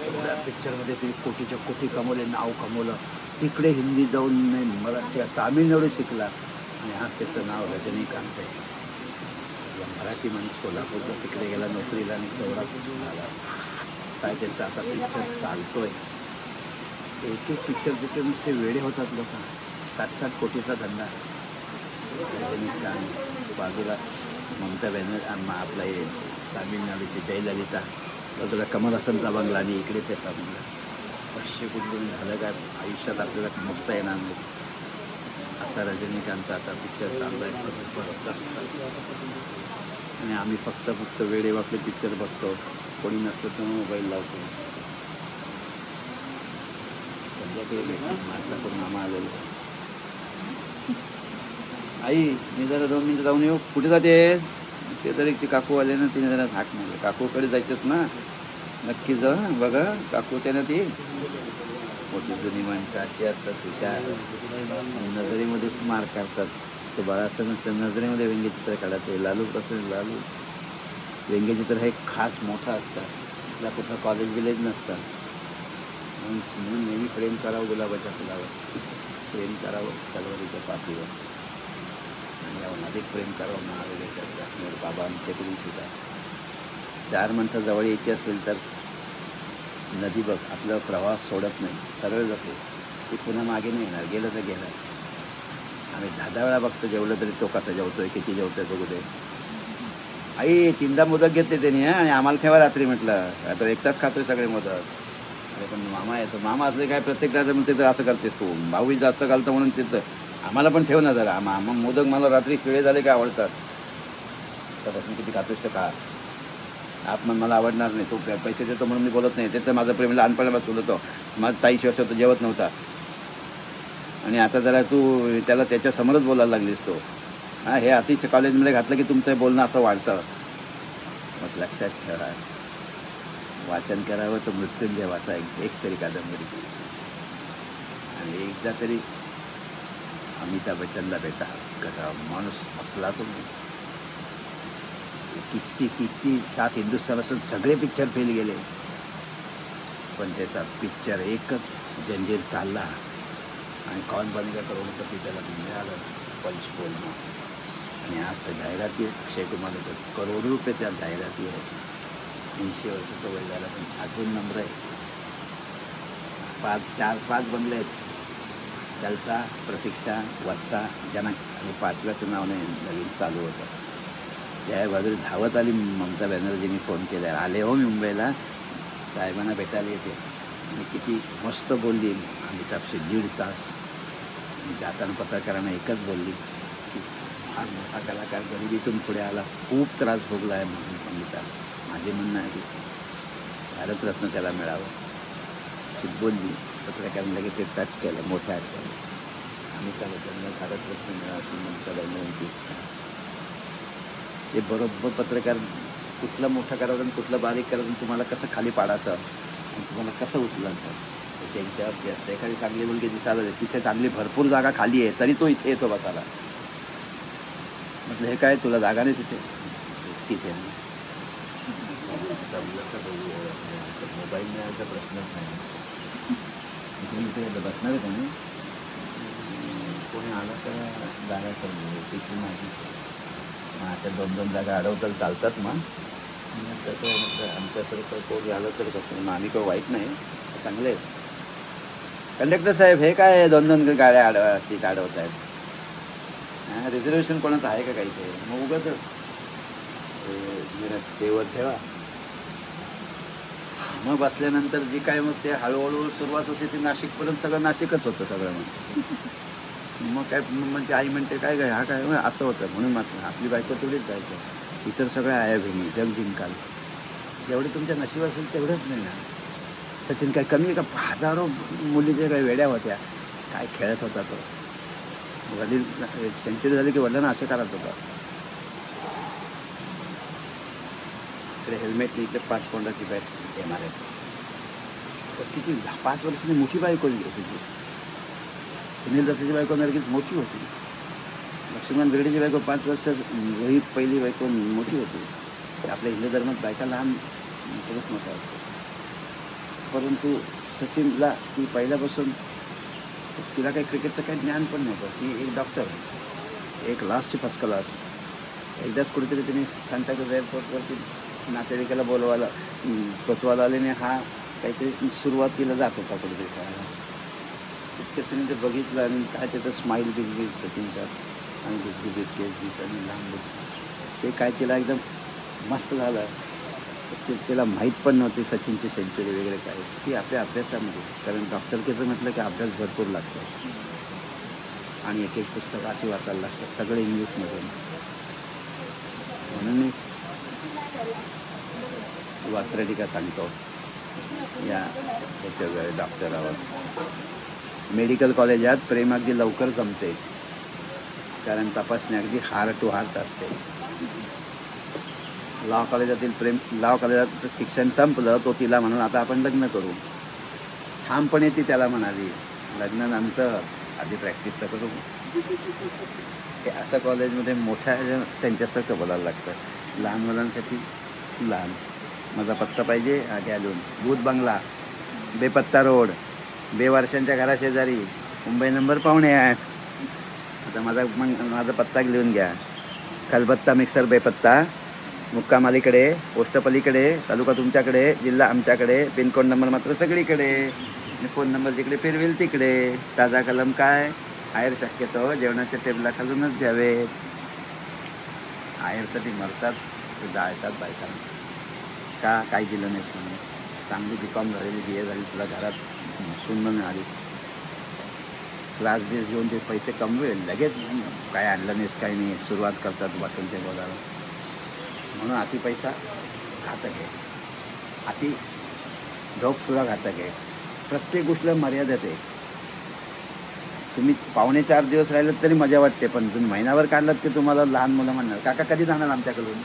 Speaker 2: एवढ्या पिक्चरमध्ये तरी कोटीच्या कोटी कमवले, नाव कमवलं. तिकडे हिंदी जाऊन मराठी तामिळनाडू शिकला आणि आज त्याचं नाव रजनीकांत आहे. मराठी माणूस कोल्हापूरला तिकडे गेला नोकरीला आणि तेवढा झाला. काय त्याचा आता पिक्चर चालतोय. एक एक पिक्चर नुसते वेडे होतात लोक. 7-7 कोटीचा धंदा. रजनीकांत बाजूला ममता बॅनर्जी आपला हे तामिळनाडूची जयललिता बाजूला कमल हसनचा बंगला आणि इकडे त्याचा बंगला. 500 कोटी झालं काय आयुष्यात आपल्याला मोजता येणार नाही असा रजनीकांतचा आता पिक्चर चालू आहे. आणि आम्ही फक्त वेडे वाकले पिक्चर बघतो. कोणी नसतं तर मोबाईल लावतो. संध्याकाळी माझा पण मामा आलेलो. आई मी जरा 2 मिनिटं जाऊन येऊ. कुठे जाते? शेजारीची काकू आले ना तिने जरा हाक मारलं. काकूकडे जायचंच ना? नक्की जा बघा काकूच्या ना ती मोठी जुनी माणसं अशी असतात हुशार. नजरेमध्ये मार काढतात. ते बाळा असं नसतं नजरेमध्ये व्यंग्यचित्र काढायचं. लालू कसं लालू व्यंग्यचित्र हे खास मोठं असतं. तिला कुठलं कॉलेज बिलेज नसतं. म्हणून नेहमी प्रेम करावं गुलाबाच्या फुलावर. प्रेम करावं तलवारीच्या पापीवर आणि अधिक प्रेम करावं महावेळेच्या बाबा आमच्याकडून सुद्धा. 4 माणसं जवळ यायची असेल तर नदी बघ आपला प्रवास सोडत नाही. सरळ जातो. ती पुन्हा मागे नाही येणार. गेलं तर गेलं. आम्ही 10 वेळा बघतो जेवलं तरी तो कसा जेवतोय किती जेवतोय बघू दे. आई 3दा मोदक घेतले त्यांनी आणि आम्हाला ठेवा रात्री म्हटलं. आता एकटाच खातोय सगळे मोदक. अरे पण मामा येतो. मामा असले काय प्रत्येक दादा म्हणते तर असं करतेस तू. भाऊही जास्त घालतं म्हणून तिथं आम्हाला पण ठेव ना जरा. मामा मोदक मला रात्री शिळे झाले काय आवडतात. त्यापासून किती खातोस तर खा. आपण मला आवडणार नाही. तो पैसे देतो म्हणून मी बोलत नाही. त्याचं माझं प्रेम लहानपणापासून होतं. माझं 23 वर्ष होतं जेवत नव्हता आणि आता जरा तू त्याला त्याच्यासमोरच बोलायला लागलीस तो. हां हे अतिशय कॉलेजमध्ये घातलं की तुमचं बोलणं असं वाढतं. मग लक्षात ठेवा. वाचन करावं तर मृत्युंजय वाचा एक तरी कादंबरी आणि एकदा तरी अमिताभ बच्चनला भेटा. कसा माणूस असला तो किती 7 हिंदुस्थान असून सगळे पिक्चर फेल गेले पण त्याचा पिक्चर एकच जंजीर चालला आणि कौन बनेगा करोडपती त्याला मिळालं पंच बोलणं. आणि आज तर जाहिराती अक्षय कुमारचं करोडो रुपये त्या जाहिराती आहेत. 80 वर्षाचं वय झालं पण अजून नंबर आहे. 4-5 बंगले आहेत. जलसा, प्रतीक्षा, वत्सा, जनक आणि 5व्याचं नाव नाही नवीन चालू होतं. त्या बाजूला धावत आली ममता बॅनर्जींनी फोन केला. आले हो मुंबईला साहेबांना भेटायला येते. आणि किती मस्त बोलली अमिताभशी 1.5 तास. आणि जाताना पत्रकारांना एकच बोलली की फार मोठा कलाकार गरिबीतून पुढे आला. खूप त्रास भोगला आहे म्हणून अमिताभ. माझे म्हणणं आहे की भारतरत्न त्याला मिळावं. अशी बोलली. पत्रकारांनी लगेच ते टच केलं मोठ्या अर्थाने. अमिताभ बच्चनला भारतरत्न मिळावं ममता बॅनर्जी. ते बरोबर पत्रकार कुठलं मोठं करायचं आणि कुठलं बारीक करायचं तुम्हाला कसं खाली पाडायचं आणि तुम्हाला कसं उचलायचं त्यांच्यावर जे असतं. एखादी चांगली मुलगी दिसायला तिथे चांगली भरपूर जागा खाली आहे तरी तो इथे येतो बसायला. म्हटलं हे काय तुला जागा नाही तिथे तिथे मोबाईल मिळायचा प्रश्नच नाही. तुम्ही इथे बसणार आहे कोणी आलं तर जागा करून तिथली माहिती मग आता 2-2 जागा अडवतात चालतात. मग तसं म्हटलं आमच्यासारखं कोणी आलं तर कसं मग आम्ही काही वाईट नाही चांगले आहेत. कंडक्टर साहेब हे काय 2-2 गाड्या सीट अडवत आहेत. रिझर्वेशन कोणाचं आहे का काही ते मग उगाच तेवर ठेवा. मग बसल्यानंतर जी काय मग ते हळूहळू सुरुवात होते ती नाशिकपर्यंत सगळं नाशिकच होतं सगळं. मग काय म्हणजे आई म्हणते काय काय हा काय असं होतं. म्हणून मात्र आपली बायको तेवढीच जायचं, इतर सगळ्या आया बहिणी जग जिंकाल. जेवढे तुमच्या नशीब असेल तेवढंच मिळणार. सचिन काय कमी आहे का? हजारो मुली जे काही वेड्या होत्या, काय खेळत होता तो. वडील सेंचुरी झाली की वडिलांना असं करत होता. इकडे हेल्मेट इकडे 5 पौंडाची बॅट येणार आहे. तर किती 5 वर्षांनी मोठी बायको होती. सुनील दत्ताची बायको नरगीच मोठी होती. लक्ष्मण बेर्डेची बायको 5 वर्ष ही पहिली बायको मोठी होती. आपल्या हिंदू धर्मात बायका लहान पुरुष मोठा असतो. परंतु सचिनला ती पहिल्यापासून तिला काही क्रिकेटचं काही ज्ञान पण नव्हतं. ती एक डॉक्टर, एक लास्टची फर्स्ट क्लास. एकदाच कुठेतरी तिने सांताक्रूज एअरपोर्टवरती नातेवाईकाला बोलवायला पोचवायला आल्याने हा काहीतरी सुरुवातीला जात होता कुठेतरी खेळायला. तितकं तिने ते बघितलं आणि काय त्याचं स्माईल बिलबील सचिनचा आणि गुजगुजीत केस बीस आणि लांब ते काय तिला एकदम मस्त झालं. तिला माहीत पण नव्हती सचिनची सेंचुरी वगैरे काय. ती आपल्या अभ्यासामध्ये, कारण डॉक्टरकीचं म्हटलं की अभ्यास भरपूर लागतो आणि एक एक पुस्तकं अशी वाचायला लागतात, सगळे इंग्लिशमधून. म्हणून मी वात्रटिका सांगतो या त्याच्या डॉक्टरावर. मेडिकल कॉलेजात प्रेम अगदी लवकर जमते, कारण तपासणी अगदी हार्ट टू हार्ट असते. लॉ कॉलेजात शिक्षण संपलं, तो तिला म्हणाला आता आपण लग्न करू. ठामपणे ती त्याला म्हणाली लग्नानंतर आधी प्रॅक्टिस तर करू. ते असं कॉलेजमध्ये मोठ्या त्यांच्यासारखं बोलायला लागतं. लहान मुलांसाठी लहान. माझा पत्ता पाहिजे, आगे आलून दूध बंगला, बेपत्ता रोड, बेवारशांच्या घराशेजारी, मुंबई नंबर 8. आता माझा पत्ता लिहून घ्या. खलबत्ता मिक्सर बेपत्ता, मुक्काम अलीकडे, पोस्ट पलीकडे, तालुका तुमच्याकडे, जिल्हा आमच्याकडे, पिनकोड नंबर मात्र सगळीकडे आणि फोन नंबर जिकडे फिरवेल तिकडे. ताजा कलम काय? आयर शक्यतो जेवणाच्या टेबला खालूनच घ्यावेत. आयरसाठी मरतात ते जाळतात बायकांना. का काय दिलं नाहीस म्हणून? चांगली BCom झालेली, BA झाली, तुला घरात सुन्न मिळाली, क्लास बेस घेऊन ते पैसे कमवेल, लगेच काय आणलं नाहीस काही नाही सुरुवात करतात वाटून ते बोलायला. म्हणून अति पैसा घातक आहे, अति झोपसुद्धा घातक आहे. प्रत्येक गोष्टीला मर्यादेत आहे. तुम्ही 4.5 दिवस राहिलात तरी मजा वाटते, पण तुम्ही महिनाभर काढलात की तुम्हाला लहान मुलं म्हणणार काका कधी जाणार आमच्याकडून.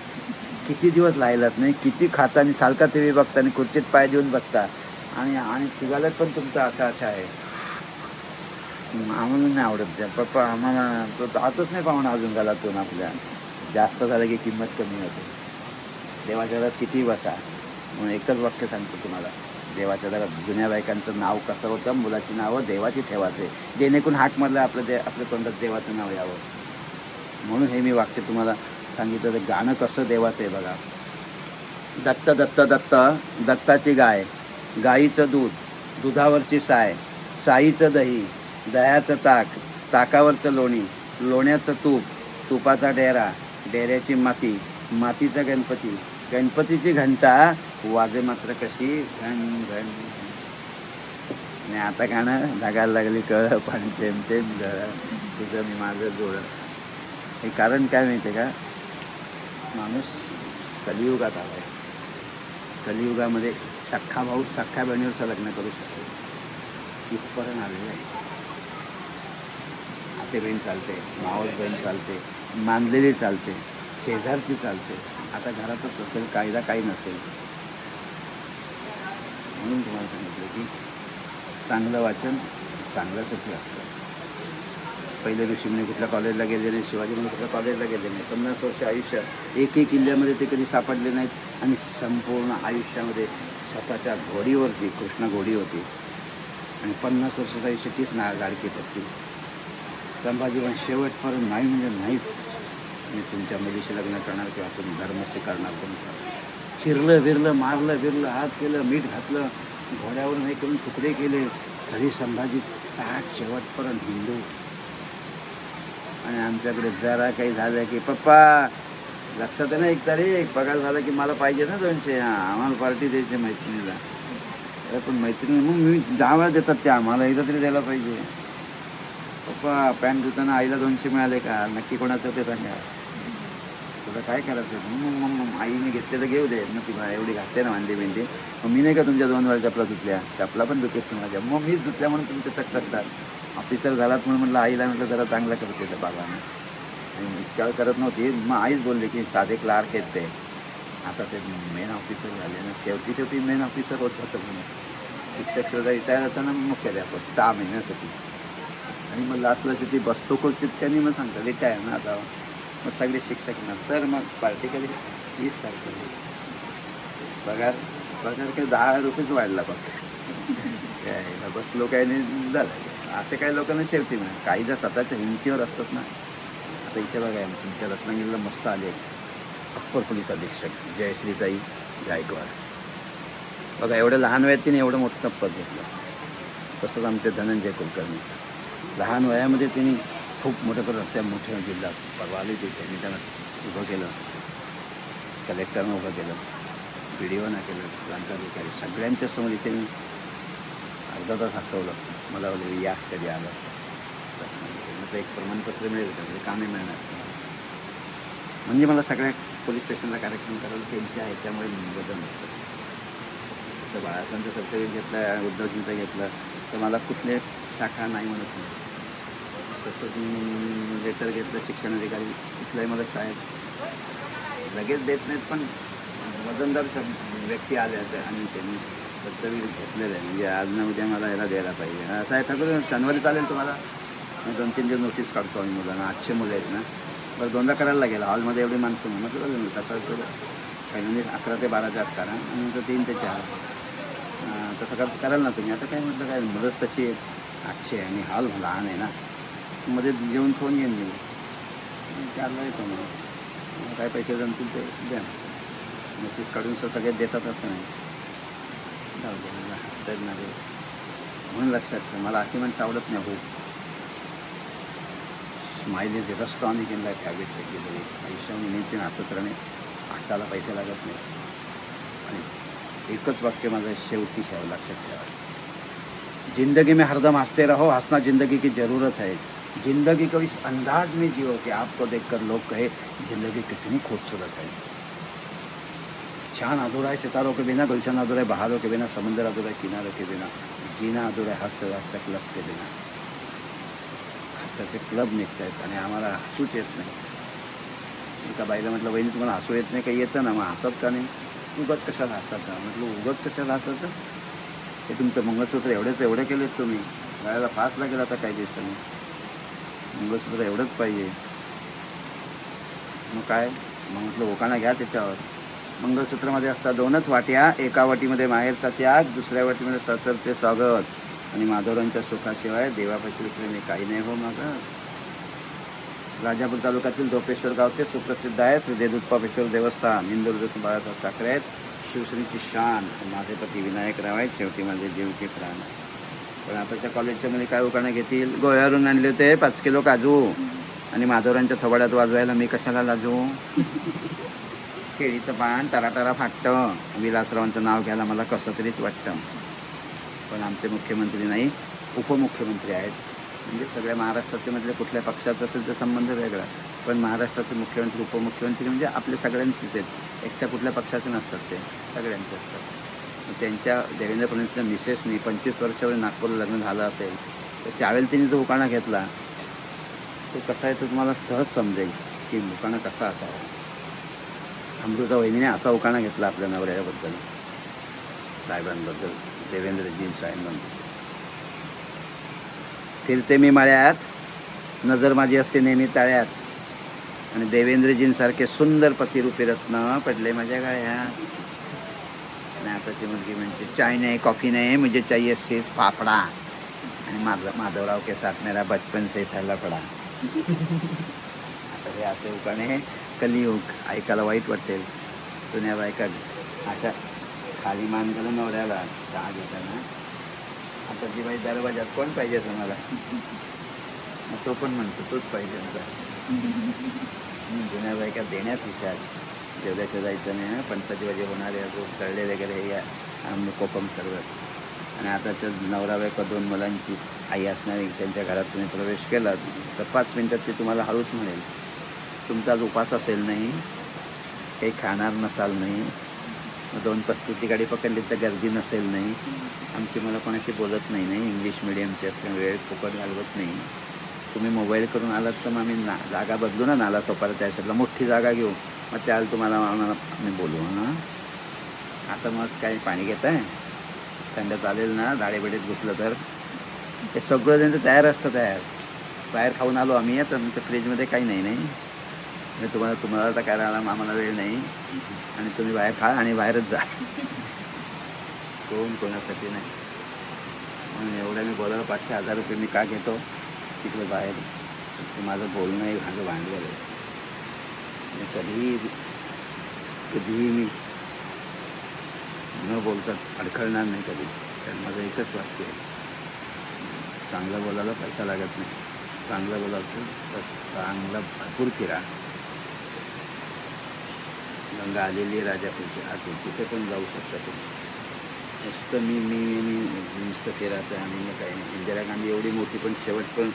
Speaker 2: किती दिवस राहिलात नाही, किती खाता आणि सारखा TV बघता आणि खुर्चीत पाय देऊन बघता आणि तिघालाच पण तुमचं असं आहे. आम्हाला नाही आवडत त्या पप्पा, आम्हाला तो आतच नाही पाहुणा अजून घालातून. आपल्या जास्त झालं की किंमत कमी होते. देवाच्या घरात किती बसा. म्हणून एकच वाक्य सांगतो तुम्हाला, देवाच्या घरात जुन्या बायकांचं नाव कसं होतं, मुलाची नावं देवाची ठेवायचे, जेणेकरून हाक मारला आपल्या तोंडात देवाचं नाव यावं. म्हणून हे मी वाक्य तुम्हाला सांगितलं. तर गाणं कसं देवाचं आहे बघा. दत्त दत्त दत्त, दत्ताची गाय, गाईचं दूध, दुधावरची साय, साईचं दही, दह्याचं ताक, ताकावरचं लोणी, लोण्याचं तूप, तुपाचा डेरा, डेऱ्याची माती, मातीचा गणपती, गणपतीची घंटा वाजे मात्र कशी घण घण. आणि आता गाणं लागायला लागली कळ पाणी थेंब थेंब गळ, तुझं मी माझं जोड. हे कारण काय माहिती आहे का? माणूस कलियुगात आला आहे. कलियुगामध्ये सख्खा भाऊ सख्खा बहिणीवरचं लग्न करू शकतो इथपर्यंत आलेलं आहे. आते बहीण चालते, मावस बहीण चालते, मानलेली चालते, शेजारची चालते. आता घरातच असेल कायदा काही नसेल. म्हणून तुम्हाला सांगितलं की चांगलं वाचन चांगल्यासाठी असतं. पहिले ऋषीमुनी कुठल्या कॉलेजला गेले नाही, शिवाजी म्हणून कुठल्या कॉलेजला गेले नाही. 50 वर्ष आयुष्य एकही किल्ल्यामध्ये ते कधी सापडले नाहीत आणि संपूर्ण आयुष्यामध्ये स्वतःच्या घोडीवरती, कृष्ण घोडी होती आणि 50 वर्षाचं आयुष्य तीच लाडकी पत्ती. संभाजीवन शेवटपर्यंत नाही म्हणजे नाहीच, मी तुमच्या मुलीशी लग्न करणार किंवा तुम्ही धर्म स्वीकारणार तुमचा. चिरलं विरलं, मारलं विरलं, हात केलं, मीठ घातलं, घोड्यावरून हे करून तुकडे केले, तरी संभाजी ताट शेवटपर्यंत हिंदू. आणि आमच्याकडे जरा काही झालं की पप्पा लक्षात आहे ना 1 तारीख पगार झाला की मला पाहिजे ना 200. आम्हाला पार्टी द्यायची मैत्रिणीला. अरे पण मैत्रिणी मग मी 10 वेळा देतात त्या आम्हाला एकदा तरी द्यायला पाहिजे. पप्पा पॅन्ट धुताना आईला 200 मिळाले का नक्की कोणाचं ते सांगा. तुला काय करायचं मग आईने घेतलेलं घेऊ दे मग ती एवढी घातते ना वांडी बिंडी. मग मी नाही का तुमच्या 2 वेळा चपला धुतल्या चपला पण धुतेस माझ्या मग मीच धुतल्या म्हणून तुम्ही ते चकचकतात. ऑफिसर झालात म्हणून म्हटलं आईला म्हटलं जरा चांगलं करते त्या बाबाने. इतक्या वेळ करत नव्हती मग आईच बोलले की साधे क्लार्क आहेत ते आता ते मेन ऑफिसर झाले ना शेवटी मेन ऑफिसर होत होतं म्हणून. शिक्षक सुद्धा रिटायर होताना मुख्याध्यापक 6 महिन्यासाठी आणि मग लास्टला ती बसतो खूप त्यांनी मग सांगतात रिटायर ना आता. मग सगळे शिक्षक ना सर मग पार्टी कधी 20 तारखेला पगार काही 10 रुपयेच वाढला फक्त. काय बसलो काय नाही झालं असं काही लोकांना शेवटी ना काही जर स्वतःच्या हिमतीवर असतात ना. आता इथे बघा तुमच्या रत्नागिरीला मस्त आले अप्पर पोलीस अधीक्षक जयश्रीताई गायकवाड. बघा एवढ्या लहान वयात तिने एवढं मोठं पद घेतलं. तसंच आमचे धनंजय कुलकर्णी लहान वयामध्ये त्यांनी खूप मोठं करत त्या मोठ्या जिल्ह्यात परवा आले ते त्यांनी त्यांना उभं केलं. कलेक्टरनं उभं केलं PDOनं केलं प्रांताधिकारी सगळ्यांच्या समोर इथे मी अर्धा तास हसवलं. मला बोलले या कधी आलं तर एक प्रमाणपत्र मिळेल का म्हणजे कामे मिळणार. म्हणजे मला सगळ्या पोलीस स्टेशनला कार्यक्रम करायला त्यांच्या ह्याच्यामुळे बदल नसतं. जसं बाळासाहेबांचं सर्टिफिकेट घेतलं उद्धवजींचं घेतलं तर मला कुठले शाखा नाही म्हणत नाही. तसंच लेटर घेतलं शिक्षणाधिकारी कुठल्याही मला शाळेत लगेच देत नाहीत पण वजनदार व्यक्ती आल्या आणि त्यांनी कर्तव्य घेतलेलं आहे. म्हणजे आज ना उद्या मला याला द्यायला पाहिजे असं आहे. ठरवलं शनिवारी चालेल तुम्हाला 2-3 दिवस नोटीस काढतो आम्ही मुलांना 800 मुलं आहेत ना बरं 2दा करायला लागेल हॉलमध्ये एवढी माणसं म्हटलं सकाळचं पहिल्यांदा 11 ते 12च्या आत करा आणि नंतर 3 ते 4 तसं कराल ना तुम्ही. आता काय म्हटलं काय मदत तशी आहे 800 आणि हॉल लहान आहे ना मध्ये जेवण खाऊन घेऊन गेले 4ला येतो मग काय पैसे जमतील ते द्या. नोटीस काढून सगळे देतात असं नाही. जाऊ दे मला हसतात ना रे म्हणून लक्षात ठेव. मला अशी माणसं आवडत नाही. हो smile is the strong in life habit केली आयुष्यामध्ये नेहमी हसत राहणे. हसायला पैसे लागत नाही. आणि एकच वाक्य माझं शेवटी ठेवा लक्षात ठेवा जिंदगी में हरदम हंसते रहो हंसना जिंदगी की ज़रूरत है. जिंदगी को इस अंदाज में जियो कि आपको देखकर लोग कहे जिंदगी कितनी खूबसूरत है. चांद अधूरा है सितारों के बिना गुलशन अधूरा है बहारों के बिना समंदर अधूरा है किनारों के बिना जीना अधूरा है हंस क्लब के बिना. हसाचे क्लब निघत आहेत आणि आम्हाला हसूच येत नाही. एका बाईला म्हटलं वहिनी तुम्हाला हसू येत नाही काही येतं ना मग हसत का नाही. उगाच कशाला हसायचं म्हटलं उगाच कशाला हसायचं. हे तुमचं मंगळसूत्र एवढं केलेत तुम्ही गायला 5 लागेल आता काही दिवसांनी मंगळसूत्र एवढंच पाहिजे. मग काय मग म्हटलं ओकाणा घ्या त्याच्यावर. मंगळसूत्रामध्ये असतात 2च वाट्या. एका वाटीमध्ये माहेरचा त्याग दुसऱ्या वाटीमध्ये ससरते स्वागत आणि माधवरांच्या सुखाशिवाय देवापाशी प्रेमी काही नाही हो माझं. राजापूर तालुक्यातील धोपेश्वर गावचे सुप्रसिद्ध आहे श्री देदुप्पापेश्वर देवस्थान. इंदुर्ग बाळासाहेब ठाकरे आहेत. शिवश्रीची शान. माझे पती विनायकराव आहेत. शेवटी माझे जीवचे प्राण. पण आताच्या कॉलेजच्या मुली काय उखाणे घेतील. गोव्यावरून आणले होते 5 किलो काजू आणि माधवरांच्या थोबाड्यात वाजवायला मी कशाला लाजू. केळीचं पान टराटरा फाटतं. विलासरावांचं नाव घ्यायला मला कसं तरीच वाटतं. पण आमचे मुख्यमंत्री नाही उपमुख्यमंत्री आहेत. म्हणजे सगळ्या महाराष्ट्राचे मधले कुठल्या पक्षाचा असेल तर संबंध वेगळा पण महाराष्ट्राचे मुख्यमंत्री उपमुख्यमंत्री म्हणजे आपले सगळ्यांचेच आहेत. एकट्या कुठल्या पक्षाचे नसतात ते सगळ्यांचे असतात. त्यांच्या देवेंद्र फडणवीसच्या मिसेसनी 25 वर्षावर नागपूरला लग्न झालं असेल तर त्यावेळेला त्यांनी जो उखाणा घेतला तो कसा आहे तो तुम्हाला सहज समजेल की उखाणा कसा असावा. अमृता वहिनीने असा उखाणा घेतला आपल्या नवऱ्याबद्दल साहेबांबद्दल देवेंद्रजी साहेबांबद्दल. फिरते मी मळ्यात नजर माझी असते नेहमी ताळ्यात आणि देवेंद्रजींसारखे सुंदर पतिरूपी रत्न पडले माझ्या गळ्यात. आणि आताची मुलगी म्हणते चाय नाही कॉफी नाही मुझे चाहिए सिर्फ फाफडा आणि माधवराव के साथ मेरा बचपन से था लफडा. आता हे असे उखाणे कलियुग ऐकायला वाईट वाटेल. जुन्या बायका अशा खाली मान करून नवऱ्याला चहा घेताना आता जी बाई दरवाजात कोण पाहिजे तुम्हाला मग तो पण म्हणतो तोच पाहिजे होता. जुन्या बायका देण्यात हुशार, जेवढ्याच्या जायचं नाही हं. पणसाची भाजी होणारे अजून तळले वगैरे हे आम्ही कोकम सरबत. आणि आताच्या नवरा बायका 2 मुलांची आई असणारी त्यांच्या घरात तुम्ही प्रवेश केलात तर 5 मिनिटात ते तुम्हाला हळूच म्हणेल तुमचा आज उपास असेल नाही, काही खाणार नसाल नाही, 2:35ची गाडी पकडली तर गर्दी नसेल नाही, आमची मला कोणाशी बोलत नाही नाही, इंग्लिश मिडियमची असल्यामुळे वेळ फुकट घालवत नाही, तुम्ही मोबाईल करून आलात तर मग आम्ही जागा बदलू ना, नाला सोपारा त्या साईडला मोठी जागा घेऊ, मग त्याला तुम्हाला आम्ही बोलू. हां आता मग काय पाणी घेत आहे, थंड चालेल ना, दाढेबेडीत घुसलं तर ते सगळं त्यांचं तयार असतं. बाहेर खाऊन आलो आम्ही, आता तुमच्या फ्रीजमध्ये काही नाही नाही, म्हणजे तुम्हाला तर करायला आम्हाला वेळ नाही, आणि तुम्ही बाहेर खा आणि बाहेरच जा. कोणासाठी नाही. म्हणून एवढं मी बोलायला 500-1000 रुपये मी का घेतो तिकडे बाहेर, ते माझं बोलणं एक भांडवल आहे. कधीही मी न बोलता अडखळणार नाही कधी, कारण माझं एकच वाक्य आहे, चांगलं बोलायला पैसा लागत नाही, चांगलं बोलायचं तर चांगलं भरपूर फिरा. गंगा आलेली आहे राजापूरची आतून, तिथे पण जाऊ शकता तुम्ही. नुसतं मी नुसतं फिरायचं आणि मग काही नाही. इंदिरा गांधी एवढी मोठी पण शेवट पण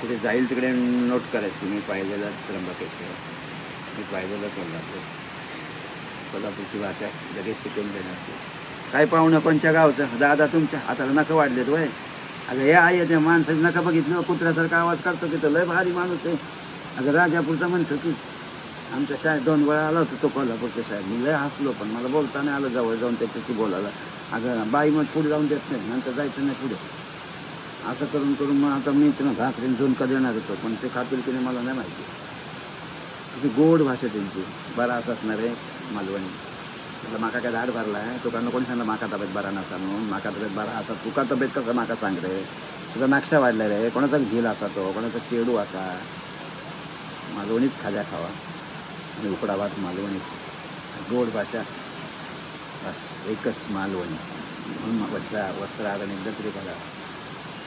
Speaker 2: कुठे जाईल तिकडे नोट करायची, मी पाहिलेलं त्र्यंबकेश्वर, मी पाहिलेलं कोल्हापूरची भाषा लगेच शिकून देणार. काय पाहुणं कोणच्या गावचं, दादा तुमच्या हाताला नखं वाढलेत वय, अगं हे आहे त्या माणसाची नका बघितलं कुत्र्यासारखा आवाज काढतो की, तर लय भारी माणूस आहे. अगं राजापूरचा म्हणतो की, आमच्या शाळेत 2 वेळा आला होता तो कोल्हापूरच्या शाळेत, मी लय हसलो, पण मला बोलता नाही आलं जवळ जाऊन त्याच्याशी बोलायला. अगं बाई मग पुढे जाऊन देत नाही, नंतर जायचं नाही पुढे, असं करून मग आता मी त्यांना भाकरीन झुणका देणार होतो, पण ते खातील की नाही मला नाही माहिती. किती गोड भाषा त्यांची. बरा असं असणार आहे मालवणी, म्हटलं माका काय झाड भरला आहे, तुकांना कोणी सांगलं माका तब्येत बरा नसा म्हणून, माका तब्येत बरा असा, तुका तब्येत कसं माका सांग रे, तुझा नाक्षा वाढला रे, कोणाचा झील असा तो, कोणाचा चेडू असा. मालवणीच खाद्या खावा आणि उकडा भात मालवणीच, गोड भाषा बस एकच मालवणी. म्हणून वस्त्रात आणि एकदा तरी बघा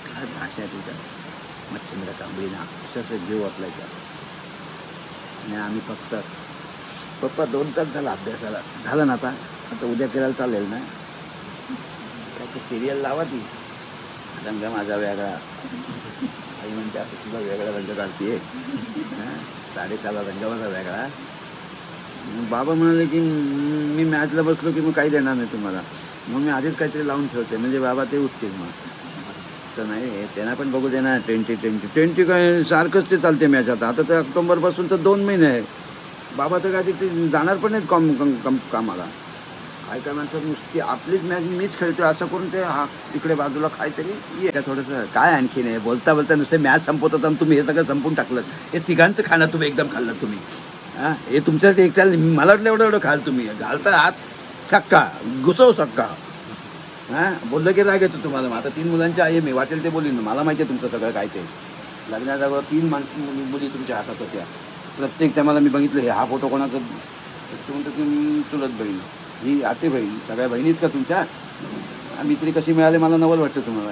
Speaker 2: काय भाषा आहे तुझ्या, मच्छिंद्र कांबळीना अक्षरशः जीव वाटलायचा. आणि आम्ही फक्त पप्पा 2 तास झाला अभ्यासाला, झालं ना आता उद्या करायला चालेल ना, काय सिरियल लावा ती, रंग माझा वेगळा, आई म्हणते असं तुझा वेगळा रंग काढते, साडेचाला रंग माझा वेगळा. बाबा म्हणाले की मी मॅचला बसलो की मग काही देणार नाही तुम्हाला, मग मी आधीच काहीतरी लावून ठेवते, म्हणजे बाबा ते उठतील. मग असं नाही, त्यांना पण बघू दे ना. 20 काय सारखंच ते चालते मॅच. आता तर ऑक्टोबरपासून तर 2 महिने आहे, बाबा तर काय ते जाणार पण नाहीत कामाला. काय माणसं नुसती आपलीच मॅच मीच खेळतोय असं करून ते इकडे बाजूला काहीतरी ये थोडंसं काय आणखी नाही. बोलता नुसते मॅच संपवत होता, तुम्ही हे सगळं संपून टाकलं. हे तिघांचं खाणं तुम्ही एकदम खाल्लं तुम्ही. हां हे तुमच्यासाठी एक त्याला मला वाटलं एवढं खाल तुम्ही, घालता हात सक्का घुसव सक्का. हां बोललं की राग येतो तुम्हाला. आता 3 मुलांची आई मी वाटेल ते बोलीन, मला माहिती आहे तुमचं सगळं काय ते. लग्नाच्या 3 मुली तुमच्या हातात होत्या, प्रत्येक टायमाला मी बघितलं. हे हा फोटो कोणाचा म्हणतो की चुलत बहीण, ही आते बहीण, सगळ्या बहिणीच का तुमच्या. आम्ही तरी कशी मिळाले मला नवल वाटतं तुम्हाला.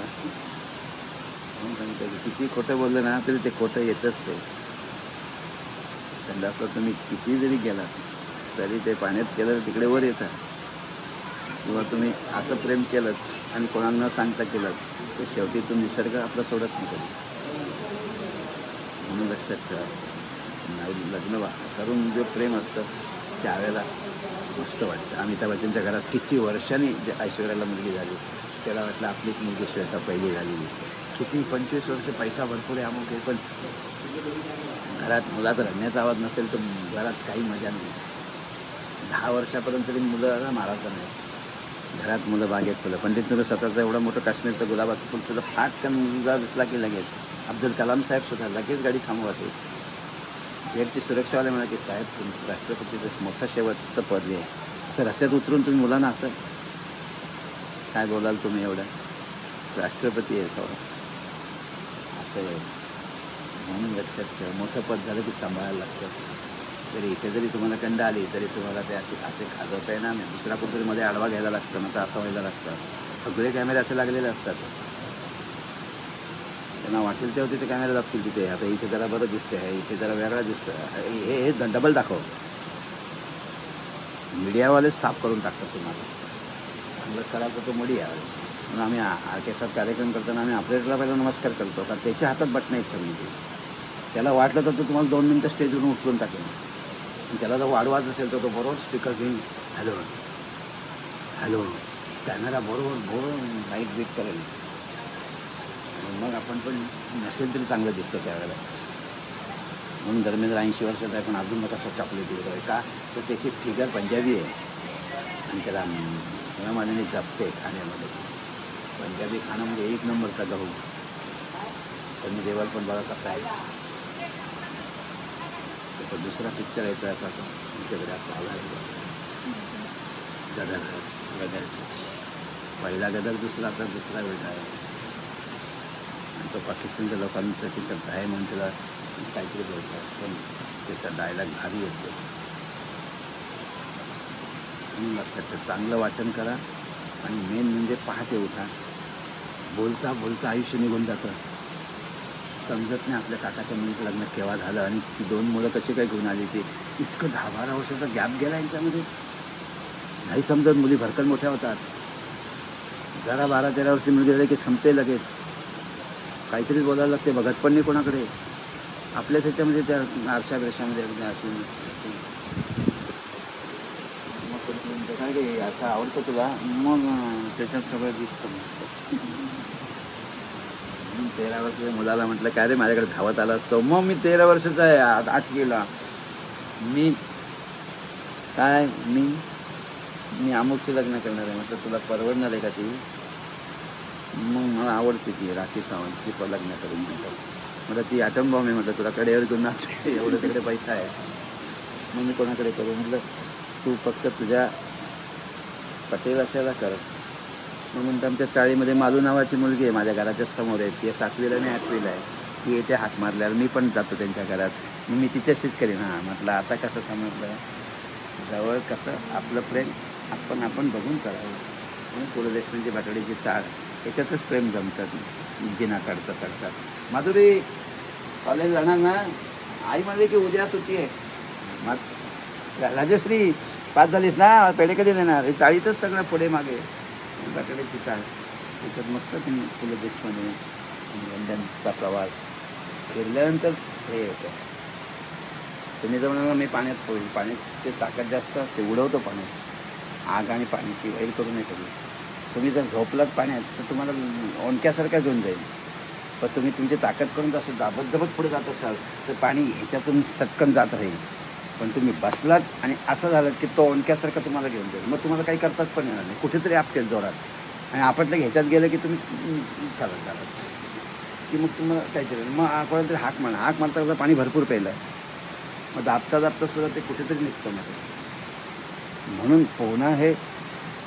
Speaker 2: म्हणून सांगितलं किती खोटं बोललं ना तरी ते खोटं येतच. ते संडासला तुम्ही किती जरी गेलात तरी ते पाण्यात केलं तिकडे वर येतात. किंवा तुम्ही असं प्रेम केलं आणि कोणाला न सांगता केलं तर शेवटी तो निसर्ग आपला सोडत नाही कधी. म्हणून लक्षात ठेवा, लग्न करून जे प्रेम असतं त्यावेळेला मस्त वाटतं. अमिताभ बच्चनच्या घरात किती वर्षांनी ऐश्वर्याला मुलगी झाली, त्याला वाटलं आपलीच मुलगी श्वेता पहिली झालेली. किती 25 वर्ष पैसा भरपूर आहे अमुक आहे, पण घरात मुलाचा रडण्याचा आवाज नसेल तर घरात काही मजा नाही. 10 वर्षापर्यंत तरी मुलाला मारायचं नाही. घरात मुलं बागेत फुलं. पंडित तुला स्वतःचं एवढं मोठं काश्मीरचं गुलाबाचं फुल तुला फाटकन मुलगा दिसला की लगेच. अब्दुल कलाम साहेब सुद्धा लगेच गाडी थांबवते. गेटची सुरक्षावाले म्हणा की साहेब तुमचं राष्ट्रपतीचं मोठं शेवटचं पद आहे, असं रस्त्यात उतरून तुम्ही मुलांना असं काय बोलाल तुम्ही, एवढं राष्ट्रपती आहे थोडं असं आहे. म्हणून लक्षात ठेवा, मोठं पद झालं की सांभाळायला लागतं. तरी इथे जरी तुम्हाला कंड आली तरी तुम्हाला ते असे खाजवता येणार नाही. दुसरा कुठेतरी मध्ये आडवा घ्यायला लागतं, मग तर असं व्हायला लागतं. सगळे कॅमेरे असे लागलेले असतात. त्यांना वाटेल तेव्हा तिथे कॅमेरा दाखवतील तिथे, आता इथे जरा बरं दिसतंय आहे, इथे जरा वेगळा दिसतोय, हे डबल दाखव. मीडियावाले साफ करून टाकतात तुम्हाला. चांगलं करायचं तो मीडिया. म्हणून आम्ही ऑर्केस्ट्रात कार्यक्रम करताना आम्ही ऑपरेटरला पहिला नमस्कार करतो, कारण त्याच्या हातात बटणं आहेत सगळी. त्याला वाटलं तर तो तुम्हाला 2 मिनटं स्टेजवरून उचलून टाकेल. आणि त्याला जर वाढवायचं असेल तर तो बरोबर स्पीकर घेऊन हॅलो हॅलो, कॅमेरा बरोबर लाईट बीट करेल. आणि मग आपण पण नसेल तरी चांगलं दिसतं त्यावेळेला. म्हणून धर्मेंद्र 80 वर्षाचा आहे पण अजून मग कसं चॉकलेट दिलं आहे का, तर त्याची फिगर पंजाबी आहे आणि त्याला मानाने जपते खाण्यामध्ये. पंजाबी खाणं म्हणजे 1 नंबरचा गहू. सनी देओल पण बघा कसा आहे. त्याचा दुसरा पिक्चर यायचा आता तुमच्याकडे आपला आला गदर. पहिला गदर, दुसरा आता दुसरा वेगळा आहे. आणि तो पाकिस्तानच्या लोकांचं तिथं आहे म्हणून त्याला काहीतरी बोलतात, पण त्याचा डायलॉग भारी येतो. म्हणून लक्षात ठेवा, चांगलं वाचन करा. आणि मेन म्हणजे पहाटे उठा. बोलता बोलता आयुष्य निघून जातं. समजत नाही आपल्या काकाच्या मुलीचं लग्न केव्हा झालं आणि ती 2 मुलं कशी काय घेऊन आली. ते इतकं 10-12 वर्षाचा गॅप गेला यांच्यामध्ये. नाही समजत. मुली भरकन मोठ्या होतात. जरा 12-13 वर्षी मुलगी झाली की संपते लगेच. काहीतरी बोलायला लागते, बघत पण नाही कोणाकडे. आपल्या त्याच्यामध्ये त्या आरशा बिरशामध्ये अशी मग काय रे असं आवडतं तुला, मग त्याच्यात सगळं दिसतं. 13 वर्षाच्या मुलाला म्हटलं काय रे माझ्याकडे धावत आला असतो. मग मी 13 वर्षाचा आहे, 8वीला. मी अमुकचे लग्न करणार आहे. म्हटलं तुला परवडणार आहे का ती. मग मला आवडते ती राखी सावंतची लग्न करून. म्हटलं ती ॲटम बॉम्ब आहे. म्हटलं तुला कडेवर घेऊन नाचते, एवढं तिकडे पैसा आहे. मग मी कोणाकडे करू. म्हटलं तू फक्त तुझ्या पटेल असायला कर. मग नंतर आमच्या चाळीमध्ये मालू नावाची मुलगी आहे, माझ्या घराच्या समोर आहे. ती 7वीला आणि 8वीला आहे. ती येते हाक मारल्यावर मी पण जातो त्यांच्या घरात. मग मी तिच्याशीच करेन. हां म्हटलं आता कसं समजलं, जवळ कसं आपलं प्रेम आपण बघून करावं. म्हणून पु ल देशपांडे बाटडीची चाळ याच्यातच प्रेम जमतात. जिना चढतात. माधुरी कॉलेज जाणार ना. आई म्हणली की उद्या सुट्टी आहे. मग राजश्री पास झालीस ना, पेढे कधी देणार. हे चाळीतच सगळं पुढे मागे बाटडीची चाळ. त्याच्यात मस्त तुम्ही पु ल देशपांडे लंडनचा प्रवास फिरल्यानंतर हे होतं. तुम्ही जर म्हणाला मी पाण्यात होईल, पाण्याची ताकद जास्त असते, उडवतो पाण्यात. आग आणि पाण्याची वैर करू नये कधी. तुम्ही जर झोपलात पाण्यात तर तुम्हाला ओंडक्यासारखा घेऊन जाईल. पण तुम्ही तुमची ताकद करून असं दाबत पुढे जात असाल तर पाणी ह्याच्यातून सटकन जात राहील. पण तुम्ही बसलात आणि असं झालं की तो ओंडक्यासारखा तुम्हाला घेऊन जाईल. मग तुम्हाला काही करताच पण येणार नाही. कुठेतरी आपटेल जोरात. आणि आपटलं ह्याच्यात गेलं की तुम्ही चालत की मग तुम्हाला काहीतरी मग कोणाला तरी हाक मारता पाणी भरपूर प्यायलं आहे. मग दाबता सुद्धा ते कुठेतरी निघतं मध्ये. म्हणून पोहणं हे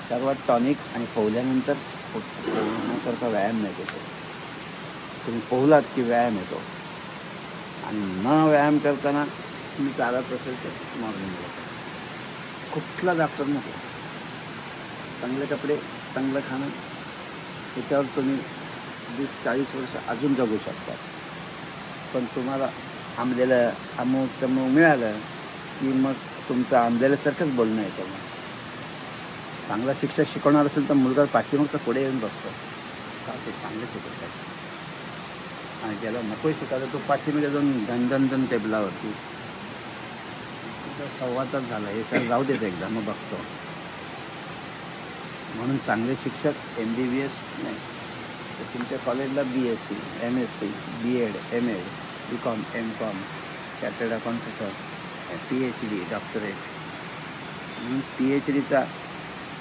Speaker 2: सर्वात टॉनिक. आणि पोहल्यानंतर पोहण्यासारखा व्यायाम नाही होतो. तुम्ही पोहलात की व्यायाम येतो. आणि न व्यायाम करताना तुम्ही चालत असेल तर मॉर्निंगला कुठला डॉक्टर नको. चांगले कपडे, चांगलं खाणं, त्याच्यावर तुम्ही 20-40 वर्ष अजून जगू शकता. पण तुम्हाला आंबलेलं अमुक तमुक मिळालं की मग तुमचं आंबलेल्यासारखंच बोलणं येतं. मग चांगला शिक्षक शिकवणार असेल तर मुलगा पाठीमागचा पुढे येऊन बसतो का ते चांगलं शिकवत आहे. आणि ज्याला नको शिकायला तो पाठीमध्ये जाऊन दन टेबलावरती संवाद झाला. हे सर जाऊ देत एकदा मग बघतो. म्हणून चांगले शिक्षक MBBS नाही तर तुमच्या कॉलेजला BSc, MSc, B.Ed, M.Ed, B.Com, M.Com, chartered accountant, PhD, doctorate. म्हणून PhDचा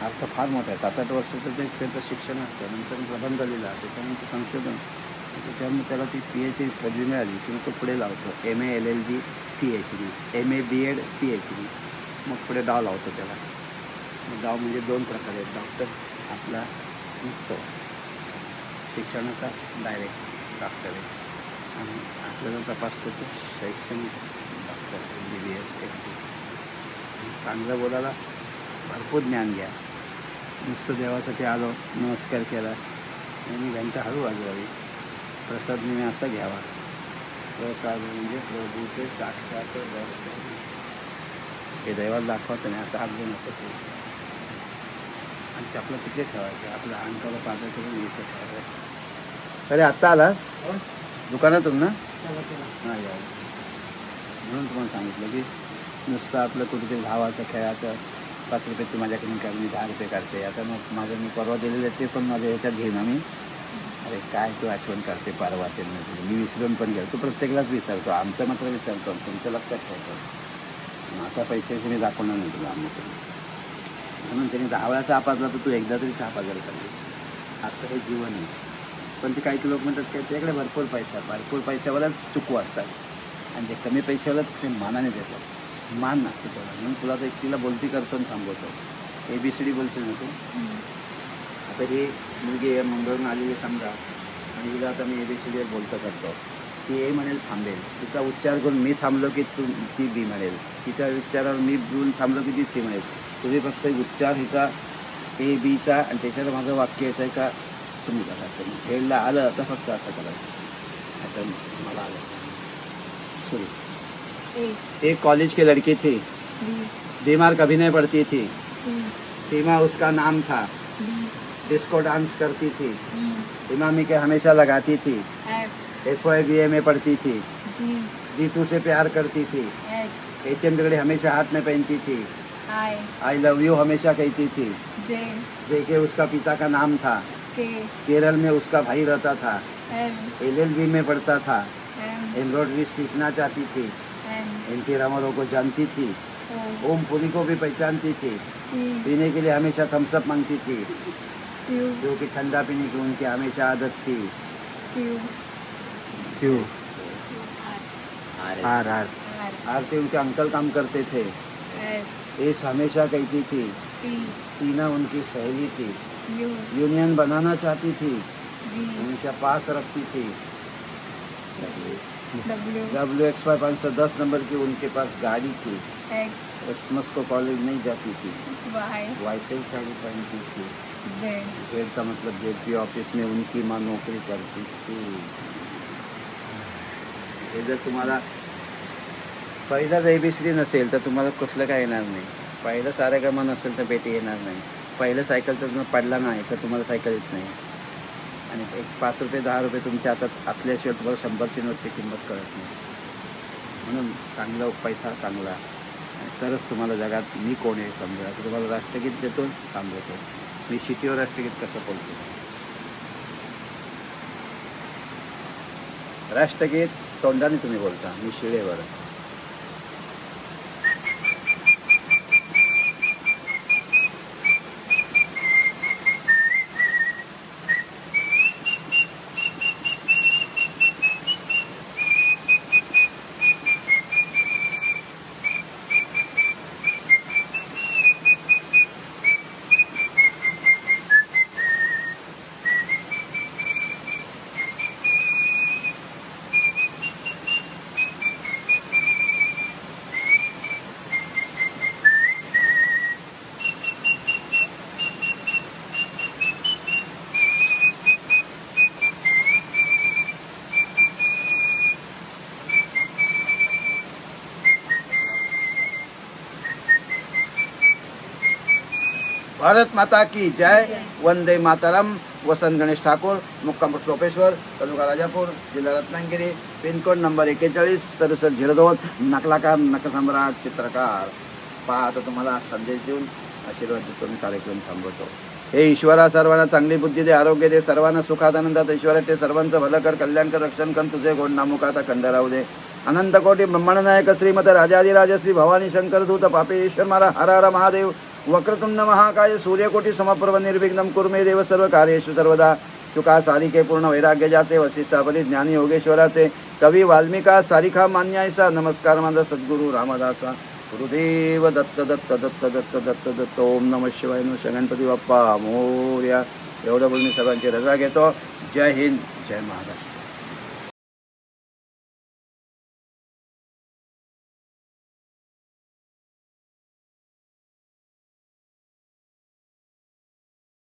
Speaker 2: अर्थ फार मोठा आहे. 7-8 वर्षाचं ते त्याचं शिक्षण असतं. नंतर प्रबंध लिहिला, त्याच्यानंतर संशोधन, त्याच्यामुळे त्याला ती PhD पदवी मिळाली किंवा तो पुढे लावतो. MA LLB PhD, MA B.Ed PhD, मग पुढे डाव लावतो त्याला. डाव म्हणजे 2 प्रकार आहेत. डॉक्टर आपला मुक्त शिक्षणाचा डायरेक्ट डॉक्टर आहे आणि आपल्याला तपासतो तो शैक्षणिक डॉक्टर MBBS MD. चांगलं बोलायला भरपूर ज्ञान घ्या. नुसतं देवासाठी आलो, नमस्कार केला आणि घंटा हळू वाजवावी. प्रसाद नेहमी असा घ्यावा. प्रसाद म्हणजे प्रभूचे साक्षात दर्शन. हे दैवाला दाखवायचं नाही, असं हात घेऊन असं ठेवायचं. आणि आपलं तिकडे ठेवायचं, आपलं अंगाला पादर करून इथं ठेवायचं. अरे आत्ता आला दुकानातून ना? हां या. म्हणून तुम्हाला सांगितलं की नुसतं आपलं कुठेतरी धावाचं खेळाचं 5 रुपये तू माझ्याकडून काढ, मी 10 रुपये काढते. आता मग माझं मी परवा दिलेलं ते पण माझ्या ह्याच्यात घेईन आम्ही. अरे काय तू आठवण करते परवा ते मी विसरून पण गेलो. तू प्रत्येकालाच विसरतो, आमचं मात्र विसरतो, तुमचं लक्षात ठेवतो. आता पैसे मी दाखवणार नाही तुला आम्ही. म्हणून त्यांनी 10 वेळा चहा पाजला तर तू एकदा तरी चहा पाजायला पाहिजे. असं हे जीवन आहे. पण ते काही लोक म्हणतात की त्याच्याकडे भरपूर पैशावालाच चुकू असतात आणि जे कमी पैशावालाच ते मानाने देतात. मान नसते त्याला. म्हणून तुला तर एकटीला बोलती करतो आणि थांबवतो. ABCD बोलशील ना तू? आता ही मुलगी आहे मुंबईवरून आलेली समजा आणि तिला आता मी ABCD बोलतो करतो. ती ए म्हणेल थांबेल. तिचा उच्चार करून मी थांबलो की ती बी म्हणेल. तिच्या उच्चारावर मी बोलून थांबलो की ती सी म्हणेल. तुम्ही फक्त उच्चार हिचा ABचा आणि त्याच्यावर माझं वाक्य येतं आहे का तुम्ही करायचं. खेळला आलं तर फक्त असं करायचं. आता मला आलं सुरू. एक कॉलेज की लड़की थी, बीमार कभी नहीं पड़ती थी. सीमा उसका नाम था. डिस्को डांस करती थी. इमामी के हमेशा लगाती थी. FYBA में पढ़ती थी. जीतू से प्यार करती थी. HM बिगड़े हमेशा हाथ में पहनती थी. आई लव यू हमेशा कहती थी. JK उसका पिता का नाम था. केरल में उसका भाई रहता था. LLB में पढ़ता था. एम्ब्रॉयडरी सीखना चाहती थी. NT रामाराव को जानती थी. ओम पुरी को भी पहचानती थी. पीने के लिए हमेशा थम्सअप मांगती थी, जो कि ठंडा पीने की उनकी हमेशा आदत थी. क्यों? आरती उनके अंकल काम करते थे. एस हमेशा कहती थी. टीना उनकी सहेली थी. यूनियन बनाना चाहती थी. हमेशा पास रखती थी. WXY 510 नंबर की उनके पास गाड़ी थी. एक्समस को कॉलेज नहीं जाती थी. वाइसेल साड़ी पहनती थी. जेड का मतलब JP ऑफिस में उनकी माँ नौकरी करती थी. हे जर तुम्हाला पहिलाच ABCD नसेल तर तुम्हाला कसलं काय येणार नाही. पहिलं सारेगम नसेल तर पेटी येणार नाही. पहिलं सायकलचं तुम्ही पडला नाही तर तुम्हाला सायकल येत नाही. आणि एक 5 रुपये 10 रुपये तुमच्या हातात असल्याशिवाय तुम्हाला 100ची नोटची किंमत कळत नाही. म्हणून चांगला पैसा चांगला आणि तरच तुम्हाला जगात मी कोण आहे समजा. तर तुम्हाला राष्ट्रगीत देतो सांगतो मी शिटीवर राष्ट्रगीत कसं बोलतो. राष्ट्रगीत तोंडाने तुम्ही बोलता, मी शिळेवर. भारत माता की जय. वंदे मातरम. वसंत गणेश ठाकूर, मुक्काम श्लोपेश्वर, तालुका राजापूर, जिल्हा रत्नागिरी, पिनकोड नंबर 41 6702. नकलाकार, नकसम्राट, चित्रकार. पहा आता तुम्हाला संदेश देऊन आशीर्वाद देतो मी. कार्यक्रम थांबवतो. हे ईश्वरा सर्वांना चांगली बुद्धी दे, आरोग्य दे, सर्वांना सुखात आनंदात ऐश्वर्यात ते सर्वांचं भलं कर, कल्याण कर, रक्षण कर. तुझे गोड नामुखात अखंड राहू दे. अनंत कोटी ब्रह्मांड नायक श्रीमद राजाधिराज श्री भवानी शंकर दूत पापेश्वर मारा हर हर महादेव. वक्रतुंड महाकाय सूर्यकोटी समप्रभ निर्विघ्नं कुरु मे देव सर्व कार्येषु सर्वदा. चुका सारिके पूर्ण वैराग्य जाते. वसिष्ठापरी ज्ञानी योगेश्वराचे कवी वाल्मिका सारिखा मान्यायसा. नमस्कार माझा सद्गुरू रामदासा. गुरुदेव दत्त दत्त दत्त दत्त दत्त दत्त. ओम नमः शिवाय. नमः गणपती बाप्पा मोरया. एवढं बोलून मी सर्वांची रजा घेतो. जय हिंद, जय महाराष्ट्र.